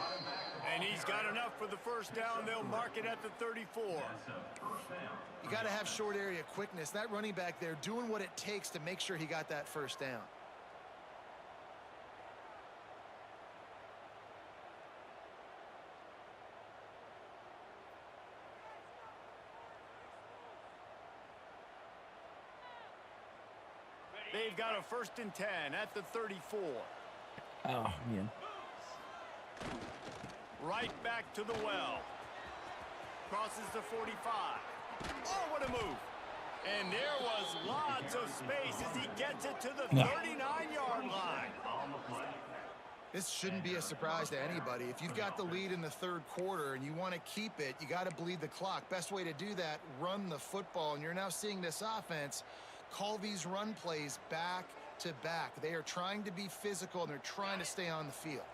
And he's got enough for the first down. They'll mark it at the 34. You got to have short area quickness. That running back there doing what it takes to make sure he got that first down. They've got a 1st and 10 at the 34. Oh, man. Right back to the well. Crosses the 45. Oh, what a move. And there was lots of space as he gets it to the 39-yard line. This shouldn't be a surprise to anybody. If you've got the lead in the third quarter and you want to keep it, you got to bleed the clock. Best way to do that, run the football. And you're now seeing this offense call these run plays back to back. They are trying to be physical, and they're trying to stay on the field.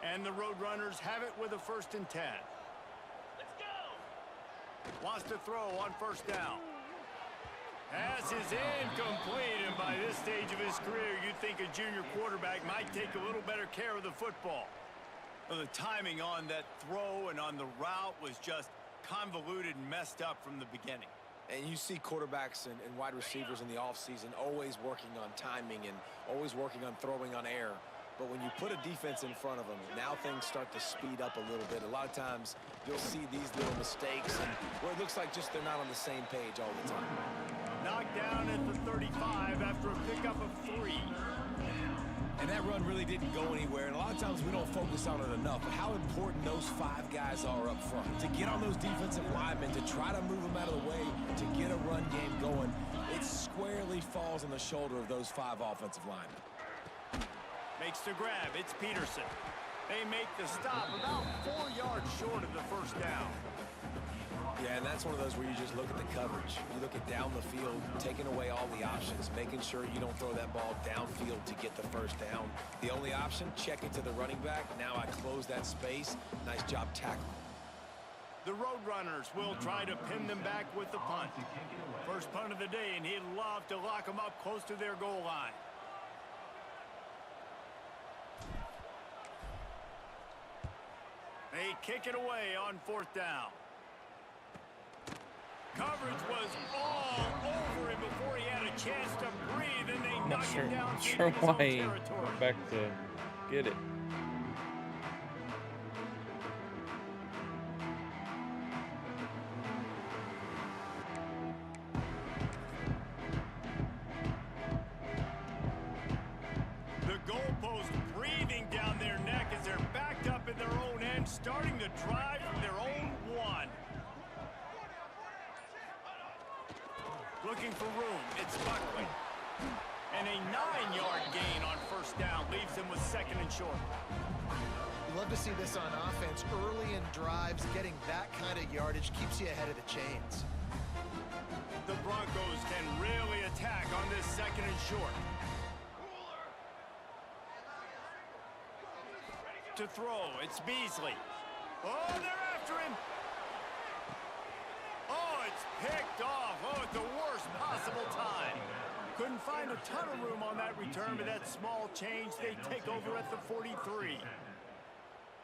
And the Roadrunners have it with a 1st and 10. Let's go. Wants to throw on 1st down. Pass is incomplete, and by this stage of his career, you'd think a junior quarterback might take a little better care of the football. Well, the timing on that throw and on the route was just convoluted and messed up from the beginning. And you see quarterbacks and wide receivers in the offseason always working on timing and always working on throwing on air. But when you put a defense in front of them, now things start to speed up a little bit. A lot of times you'll see these little mistakes and where it looks like just they're not on the same page all the time. Knocked down at the 35 after a pickup of 3. And that run really didn't go anywhere. And a lot of times we don't focus on it enough. But how important those 5 guys are up front. To get on those defensive linemen, to try to move them out of the way, to get a run game going, it squarely falls on the shoulder of those 5 offensive linemen. Makes the grab. It's Peterson. They make the stop about 4 yards short of the 1st down. Yeah, and that's one of those where you just look at the coverage. You look at down the field, taking away all the options, making sure you don't throw that ball downfield to get the 1st down. The only option, check it to the running back. Now I close that space. Nice job tackling. The Roadrunners will try to pin them back with the punt. First punt of the day, and he'd love to lock them up close to their goal line. They kick it away on 4th down. Coverage was all over him before he had a chance to breathe, and they knock him down Not into sure his own why he territory. went back to get it. The goalpost breathing down their neck as they're backed up in their own end, starting to drive from their own 1. Looking for room, it's Buckley. And a 9-yard gain on 1st down leaves them with 2nd and short. You love to see this on offense. Early in drives, getting that kind of yardage keeps you ahead of the chains. The Broncos can really attack on this 2nd and short. To throw, it's Beasley. Oh, they're after him. Oh, it's picked off. Oh, at the worst possible time. Couldn't find a ton of room on that return, but that small change, they take over at the 43.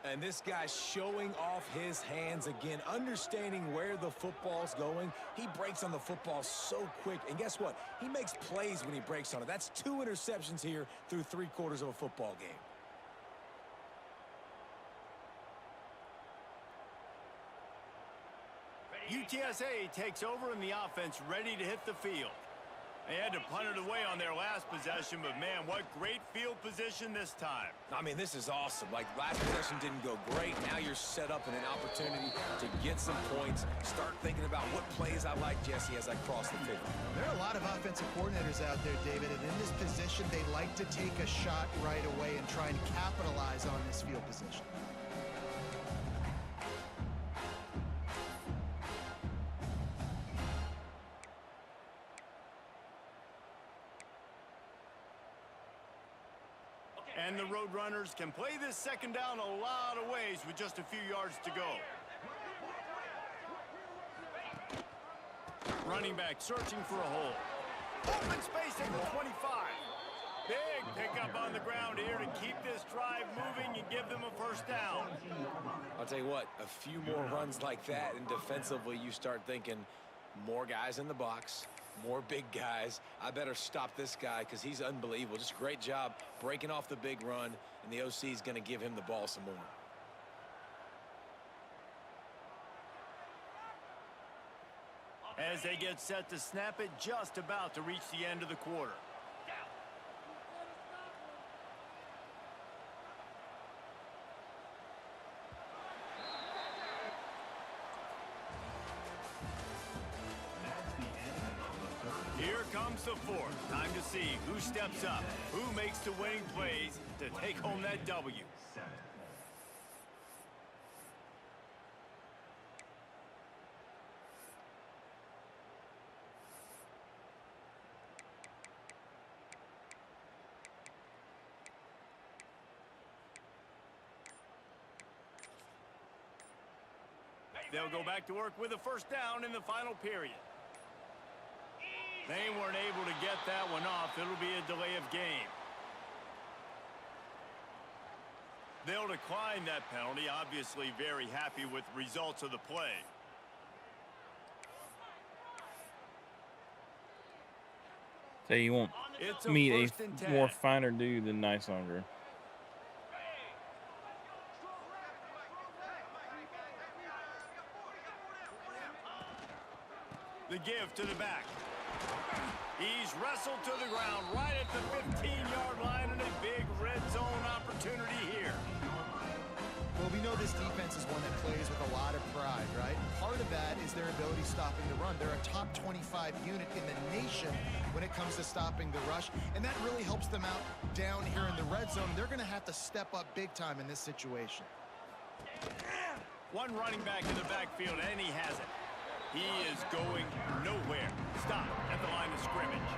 And this guy's showing off his hands again, understanding where the football's going. He breaks on the football so quick. And guess what? He makes plays when he breaks on it. That's 2 interceptions here through 3 quarters of a football game. UTSA takes over in the offense, ready to hit the field. They had to punt it away on their last possession, but man, what great field position this time. I mean, this is awesome. Like, last possession didn't go great. Now you're set up in an opportunity to get some points. Start thinking about what plays I like, Jesse, as I cross the field. There are a lot of offensive coordinators out there, David, and in this position, they like to take a shot right away and try and capitalize on this field position. And the Roadrunners can play this 2nd down a lot of ways with just a few yards to go. Running back searching for a hole. Open space at the 25. Big pickup on the ground here to keep this drive moving and give them a 1st down. I'll tell you what, a few more runs like that, and defensively you start thinking more guys in the box, more big guys. I better stop this guy because he's unbelievable. Just a great job breaking off the big run, and the OC is going to give him the ball some more. As they get set to snap it, just about to reach the end of the quarter. Here comes the fourth. Time to see who steps up, who makes the winning plays to take home that W. They'll go back to work with a first down in the final period. They weren't able to get that one off. It'll be a delay of game. They'll decline that penalty. Obviously very happy with results of the play. Say you won't It's meet first and a 10. more finer dude than Nicelonger. The give to the back. He's wrestled to the ground right at the 15-yard line, and a big red zone opportunity here. Well, we know this defense is one that plays with a lot of pride, right? Part of that is their ability stopping the run. They're a top 25 unit in the nation when it comes to stopping the rush, and that really helps them out down here in the red zone. They're going to have to step up big time in this situation. One running back in the backfield, and he has it. He is going nowhere. Stop at the line of scrimmage.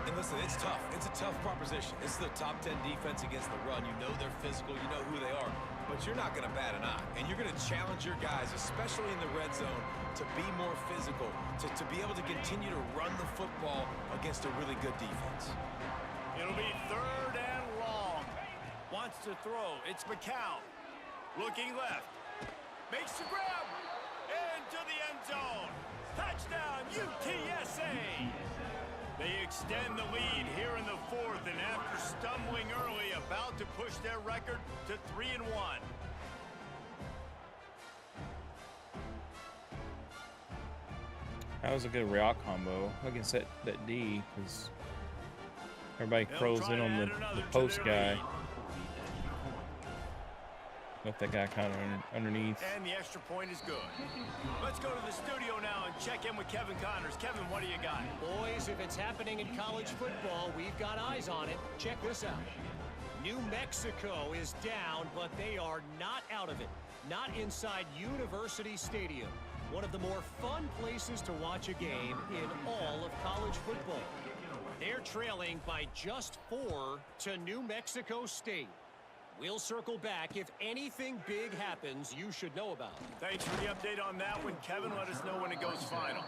And listen, it's tough. It's a tough proposition. This is the top 10 defense against the run. You know they're physical. You know who they are. But you're not going to bat an eye. And you're going to challenge your guys, especially in the red zone, to be more physical, to be able to continue to run the football against a really good defense. It'll be third and long. Wants to throw. It's McCown. Looking left. Makes the grab. Into the end zone. Touchdown, UTSA. They extend the lead here in the fourth, and after stumbling early, about to push their record to 3-1. That was a good route combo against that D, because everybody throws in on the post guy. Let that guy kind of underneath. And the extra point is good. Let's go to the studio now and check in with Kevin Connors. Kevin, what do you got? Boys, if it's happening in college football, we've got eyes on it. Check this out. New Mexico is down, but they are not out of it. Not inside University Stadium. One of the more fun places to watch a game in all of college football. They're trailing by just 4 to New Mexico State. We'll circle back if anything big happens you should know about. Thanks for the update on that one, Kevin. Let us know when it goes final.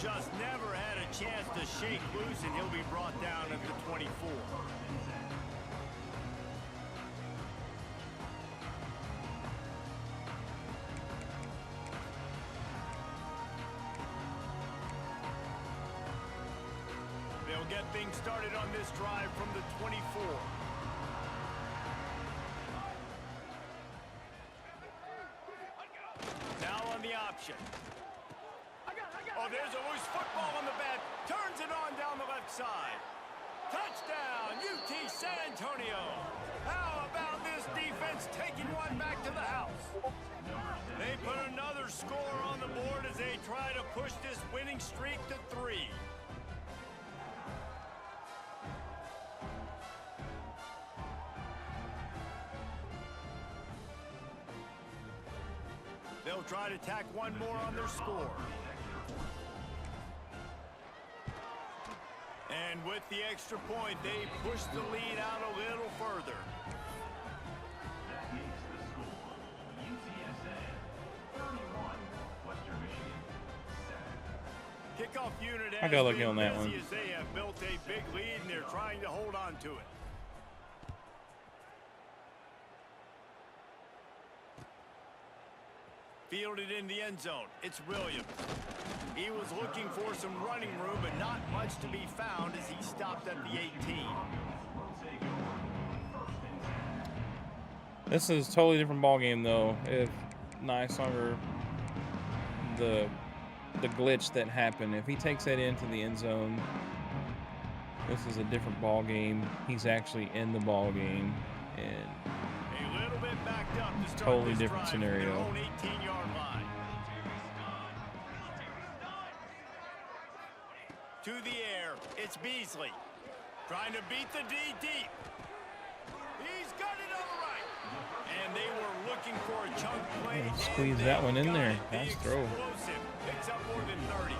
Just never had a chance to shake loose, and he'll be brought down at the 24. They'll get things started on this drive from the 24. Option. Oh, there's a loose football on the bat. Turns it on down the left side. Touchdown, UT San Antonio. How about this defense taking one back to the house? They put another score on the board as they try to push this winning streak to 3. They'll try to tack one more on their score. And with the extra point, they push the lead out a little further. That makes the score UTSA 31, Western Michigan 7. Kickoff unit I gotta look on that one. as they have built a big lead, and they're trying to hold on to it. Fielded in the end zone. It's Williams. He was looking for some running room, but not much to be found as he stopped at the 18. This is a totally different ball game, though. If Nicelonger, the glitch that happened, if he takes that into the end zone, this is a different ball game. He's actually in the ball game, and A little bit backed up to start totally this different drive from their scenario. own 18-yard line. To the air, it's Beasley. Trying to beat the D deep. He's got it on the right. And they were looking for a chunk play. Yeah, squeeze that one in there. Nice throw. Explosive. Picks up more than 30.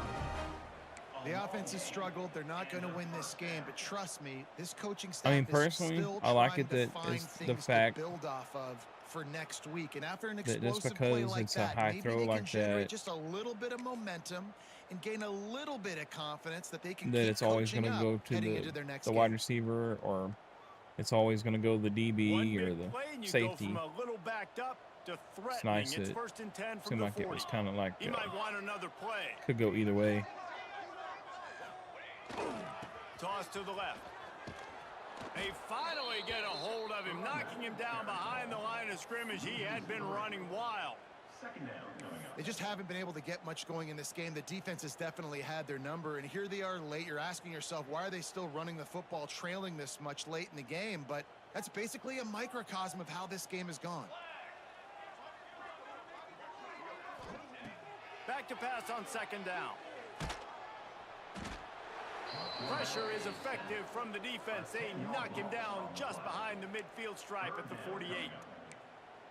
The offense has struggled. They're not going to win this game, but trust me, this coaching staff I mean, is personally, still I like trying it to that find it's the things fact to build off of for next week. And after an that explosive just play because like it's a that, high maybe throw they can like generate that, just a little bit of momentum and gain a little bit of confidence that they can that keep it's always coaching going to up go to heading into their next the game. wide receiver, or it's always going to go the One DB or big the play and you safety. go from a little backed up to It's threatening. nice It's that first and 10 from seemed the like 40. it was kind of like He might want another play. could go either way. Toss to the left. They finally get a hold of him, knocking him down behind the line of scrimmage. He had been running wild. Second down coming up. They just haven't been able to get much going in this game. The defense has definitely had their number, and here they are late. You're asking yourself, why are they still running the football, trailing this much late in the game? But that's basically a microcosm of how this game has gone. Back to pass on second down. Pressure is effective from the defense. They knock him down just behind the midfield stripe at the 48.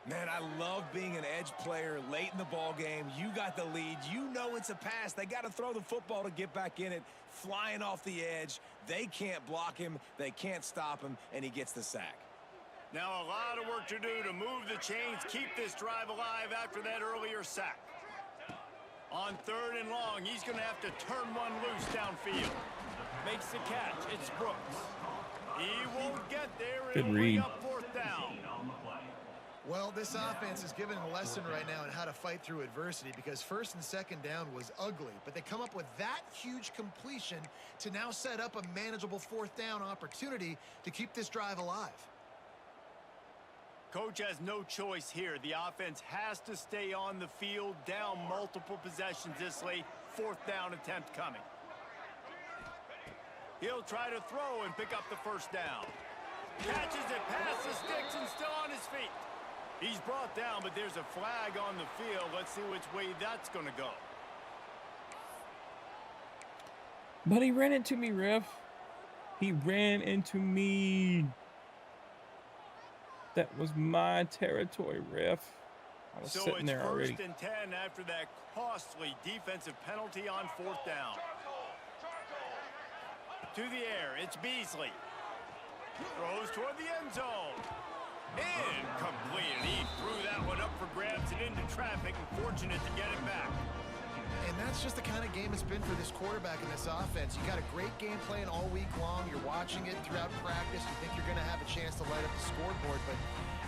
Man, I love being an edge player late in the ball game. You got the lead. You know it's a pass. They got to throw the football to get back in it. Flying off the edge. They can't block him. They can't stop him, and he gets the sack. Now a lot of work to do to move the chains, keep this drive alive after that earlier sack. On third and long, he's going to have to turn one loose downfield. Makes the catch. It's Brooks. He won't get there. Good It'll read. bring up fourth down. Well, this offense is giving a lesson right now on how to fight through adversity, because first and second down was ugly, but they come up with that huge completion to now set up a manageable fourth down opportunity to keep this drive alive. Coach has no choice here. The offense has to stay on the field, down multiple possessions this late. Fourth down attempt coming. He'll try to throw and pick up the first down. Catches it past the sticks and still on his feet. He's brought down, but there's a flag on the field. Let's see which way that's going to go. But he ran into me, ref. He ran into me. That was my territory, ref. I was So sitting it's there already. first and 10 after that costly defensive penalty on fourth down. To the air, it's Beasley. Throws toward the end zone. Incomplete. And he threw that one up for grabs and into traffic, and fortunate to get it back. And that's just the kind of game it's been for this quarterback in this offense. You got a great game plan all week long. You're watching it throughout practice. You think you're going to have a chance to light up the scoreboard, but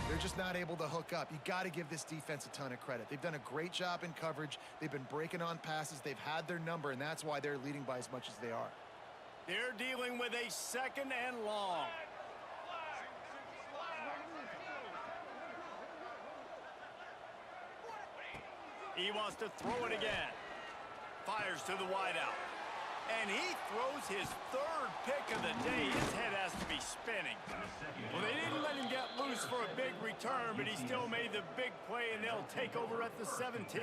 they're just not able to hook up. You got to give this defense a ton of credit. They've done a great job in coverage. They've been breaking on passes. They've had their number, and that's why they're leading by as much as they are. They're dealing with a second and long. He wants to throw it again. Fires to the wideout. And he throws his third pick of the day. His head has to be spinning. Well, they didn't let him get loose for a big return, but he still made the big play, and they'll take over at the 17.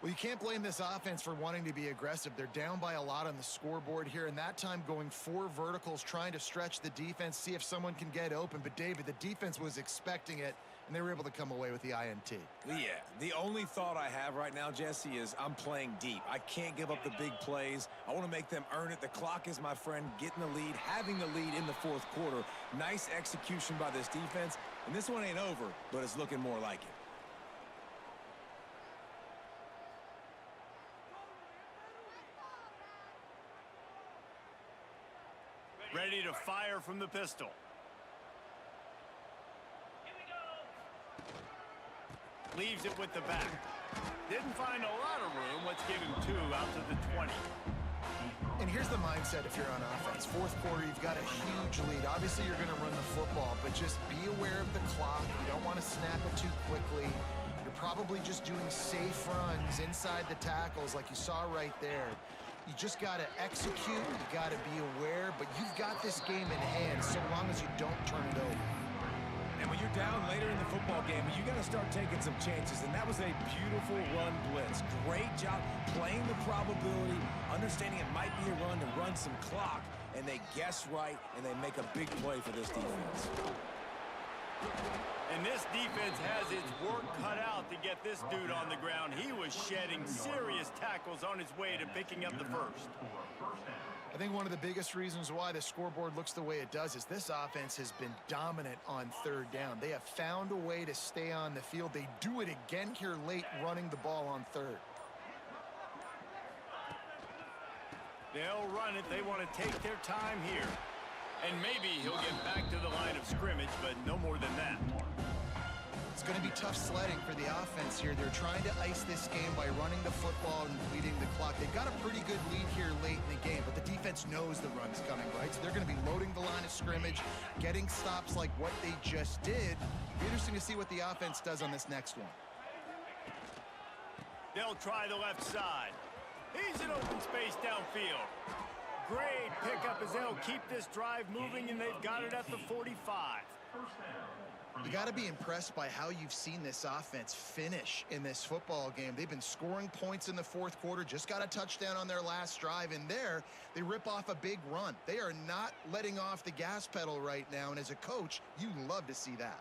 Well, you can't blame this offense for wanting to be aggressive. They're down by a lot on the scoreboard here, and that time going 4 verticals, trying to stretch the defense, see if someone can get open. But, David, the defense was expecting it, and they were able to come away with the INT. Yeah, the only thought I have right now, Jesse, is I'm playing deep. I can't give up the big plays. I want to make them earn it. The clock is my friend. Getting the lead, having the lead in the fourth quarter. Nice execution by this defense. And this one ain't over, but it's looking more like it. Ready to fire from the pistol. Leaves it with the back. Didn't find a lot of room. Let's give him 2 out to the 20. And here's the mindset if you're on offense. Fourth quarter, you've got a huge lead. Obviously, you're going to run the football, but just be aware of the clock. You don't want to snap it too quickly. You're probably just doing safe runs inside the tackles like you saw right there. You just got to execute. You got to be aware, but you've got this game in hand so long as you don't turn it over. And when you're down later in the football game, you got to start taking some chances. And that was a beautiful run blitz. Great job playing the probability, understanding it might be a run to run some clock. And they guess right, and they make a big play for this defense. And this defense has its work cut out to get this dude on the ground. He was shedding serious tackles on his way to picking up the first. I think one of the biggest reasons why the scoreboard looks the way it does is this offense has been dominant on third down. They have found a way to stay on the field. They do it again here late, running the ball on third. They'll run it. They want to take their time here. And maybe he'll get back to the line of scrimmage, but no more than that. It's going to be tough sledding for the offense here. They're trying to ice this game by running the football and leading the clock. They've got a pretty good lead here late in the game, but the defense knows the run's coming, right? So they're going to be loading the line of scrimmage, getting stops like what they just did. It'll be interesting to see what the offense does on this next one. They'll try the left side. He's in open space downfield. Great pickup as they'll keep this drive moving, and they've got it at the 45. You got to be impressed by how you've seen this offense finish in this football game. They've been scoring points in the fourth quarter, just got a touchdown on their last drive, and there they rip off a big run. They are not letting off the gas pedal right now, and as a coach, you love to see that.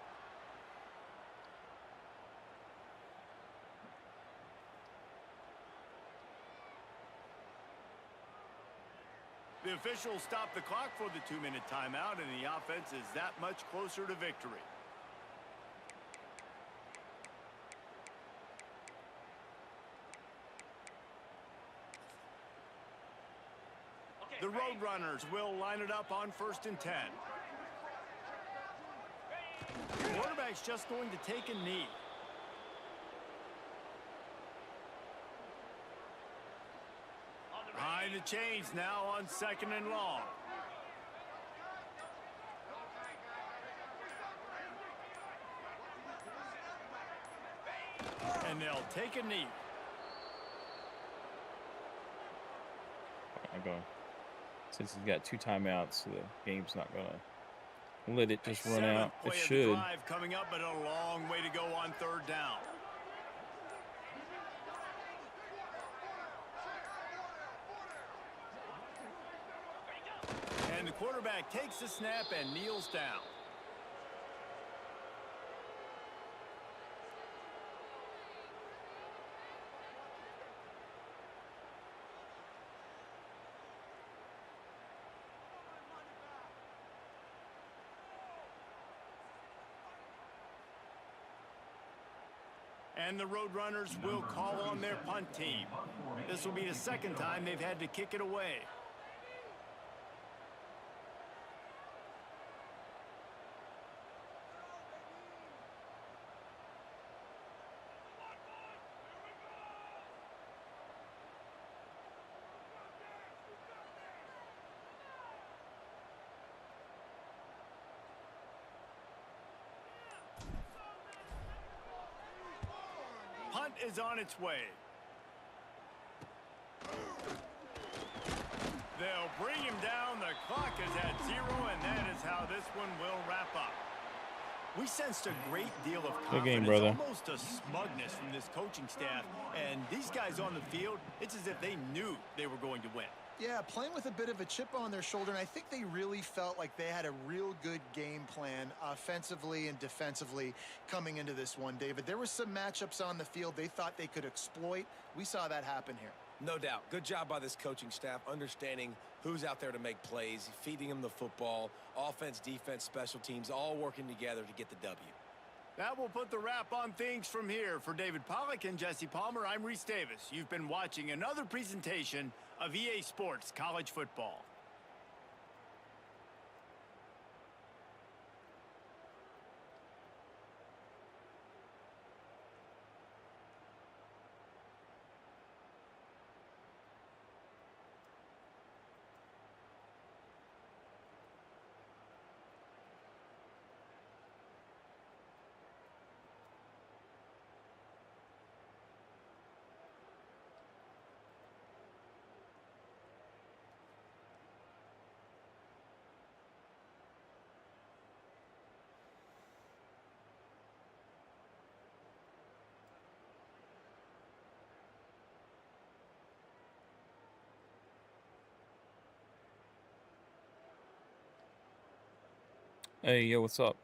The officials stop the clock for the 2-minute timeout, and the offense is that much closer to victory. The Roadrunners will line it up on 1st and 10. The quarterback's just going to take a knee. Behind the chains now on 2nd and long. And they'll take a knee. I'm going. Since he's got 2 timeouts, the game's not going to let it just run out. It should. Drive coming up, but a long way to go on 3rd down. And the quarterback takes the snap and kneels down. And the Roadrunners will call on their punt team. This will be the 2nd time they've had to kick it away. Punt is on its way. They'll bring him down. The clock is at 0, and that is how this one will wrap up. We sensed a great deal of confidence, Good game, brother. Almost a smugness from this coaching staff. And these guys on the field, it's as if they knew they were going to win. Yeah, playing with a bit of a chip on their shoulder, and I think they really felt like they had a real good game plan offensively and defensively coming into this one, David. There were some matchups on the field they thought they could exploit. We saw that happen here. No doubt. Good job by this coaching staff, understanding who's out there to make plays, feeding them the football, offense, defense, special teams, all working together to get the W. That will put the wrap on things from here. For David Pollack and Jesse Palmer, I'm Reese Davis. You've been watching another presentation of EA Sports College Football. Hey, yo, what's up?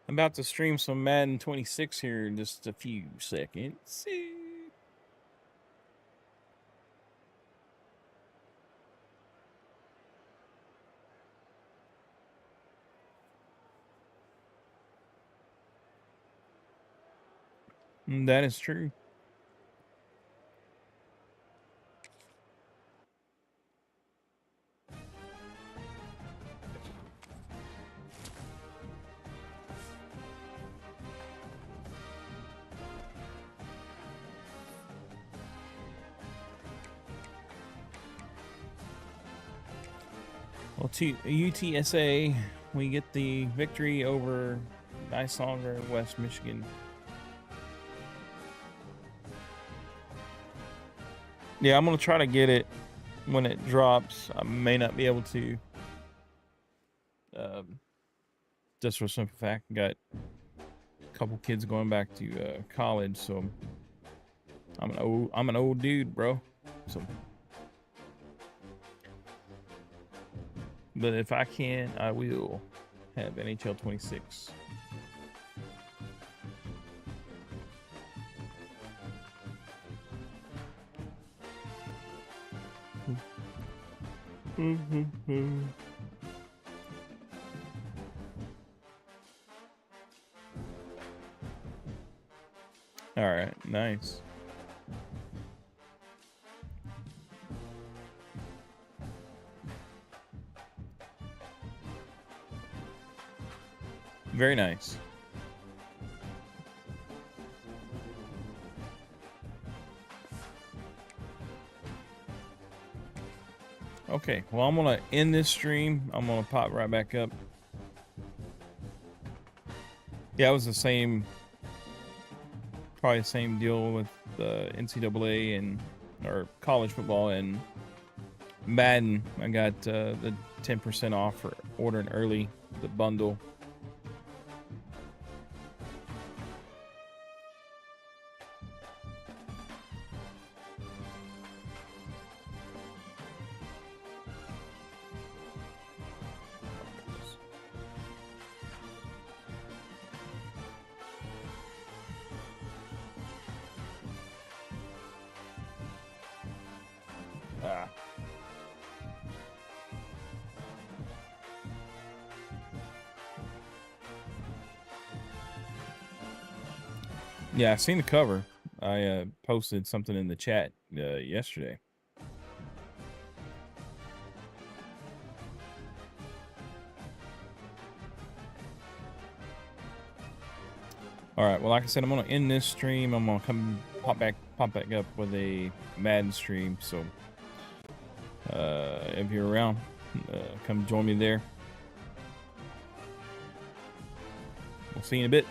I'm about to stream some Madden 26 here in just a few seconds. That is true. Well, UTSA, we get the victory over Nice Longer in West Michigan. Yeah, I'm going to try to get it when it drops. I may not be able to. Just for some fact, got a couple kids going back to college, so I'm an old dude, bro. So, but if I can, I will have NHL 26. All right, nice. Very nice. Okay, well, I'm gonna end this stream. I'm gonna pop right back up. Yeah, it was the same, probably the same deal with the NCAA and or college football and Madden. I got the 10% off for ordering early, the bundle. Yeah, I've seen the cover. I posted something in the chat yesterday. All right. Well, like I said, I'm gonna end this stream. I'm gonna pop back up with a Madden stream. So, if you're around, come join me there. We'll see you in a bit.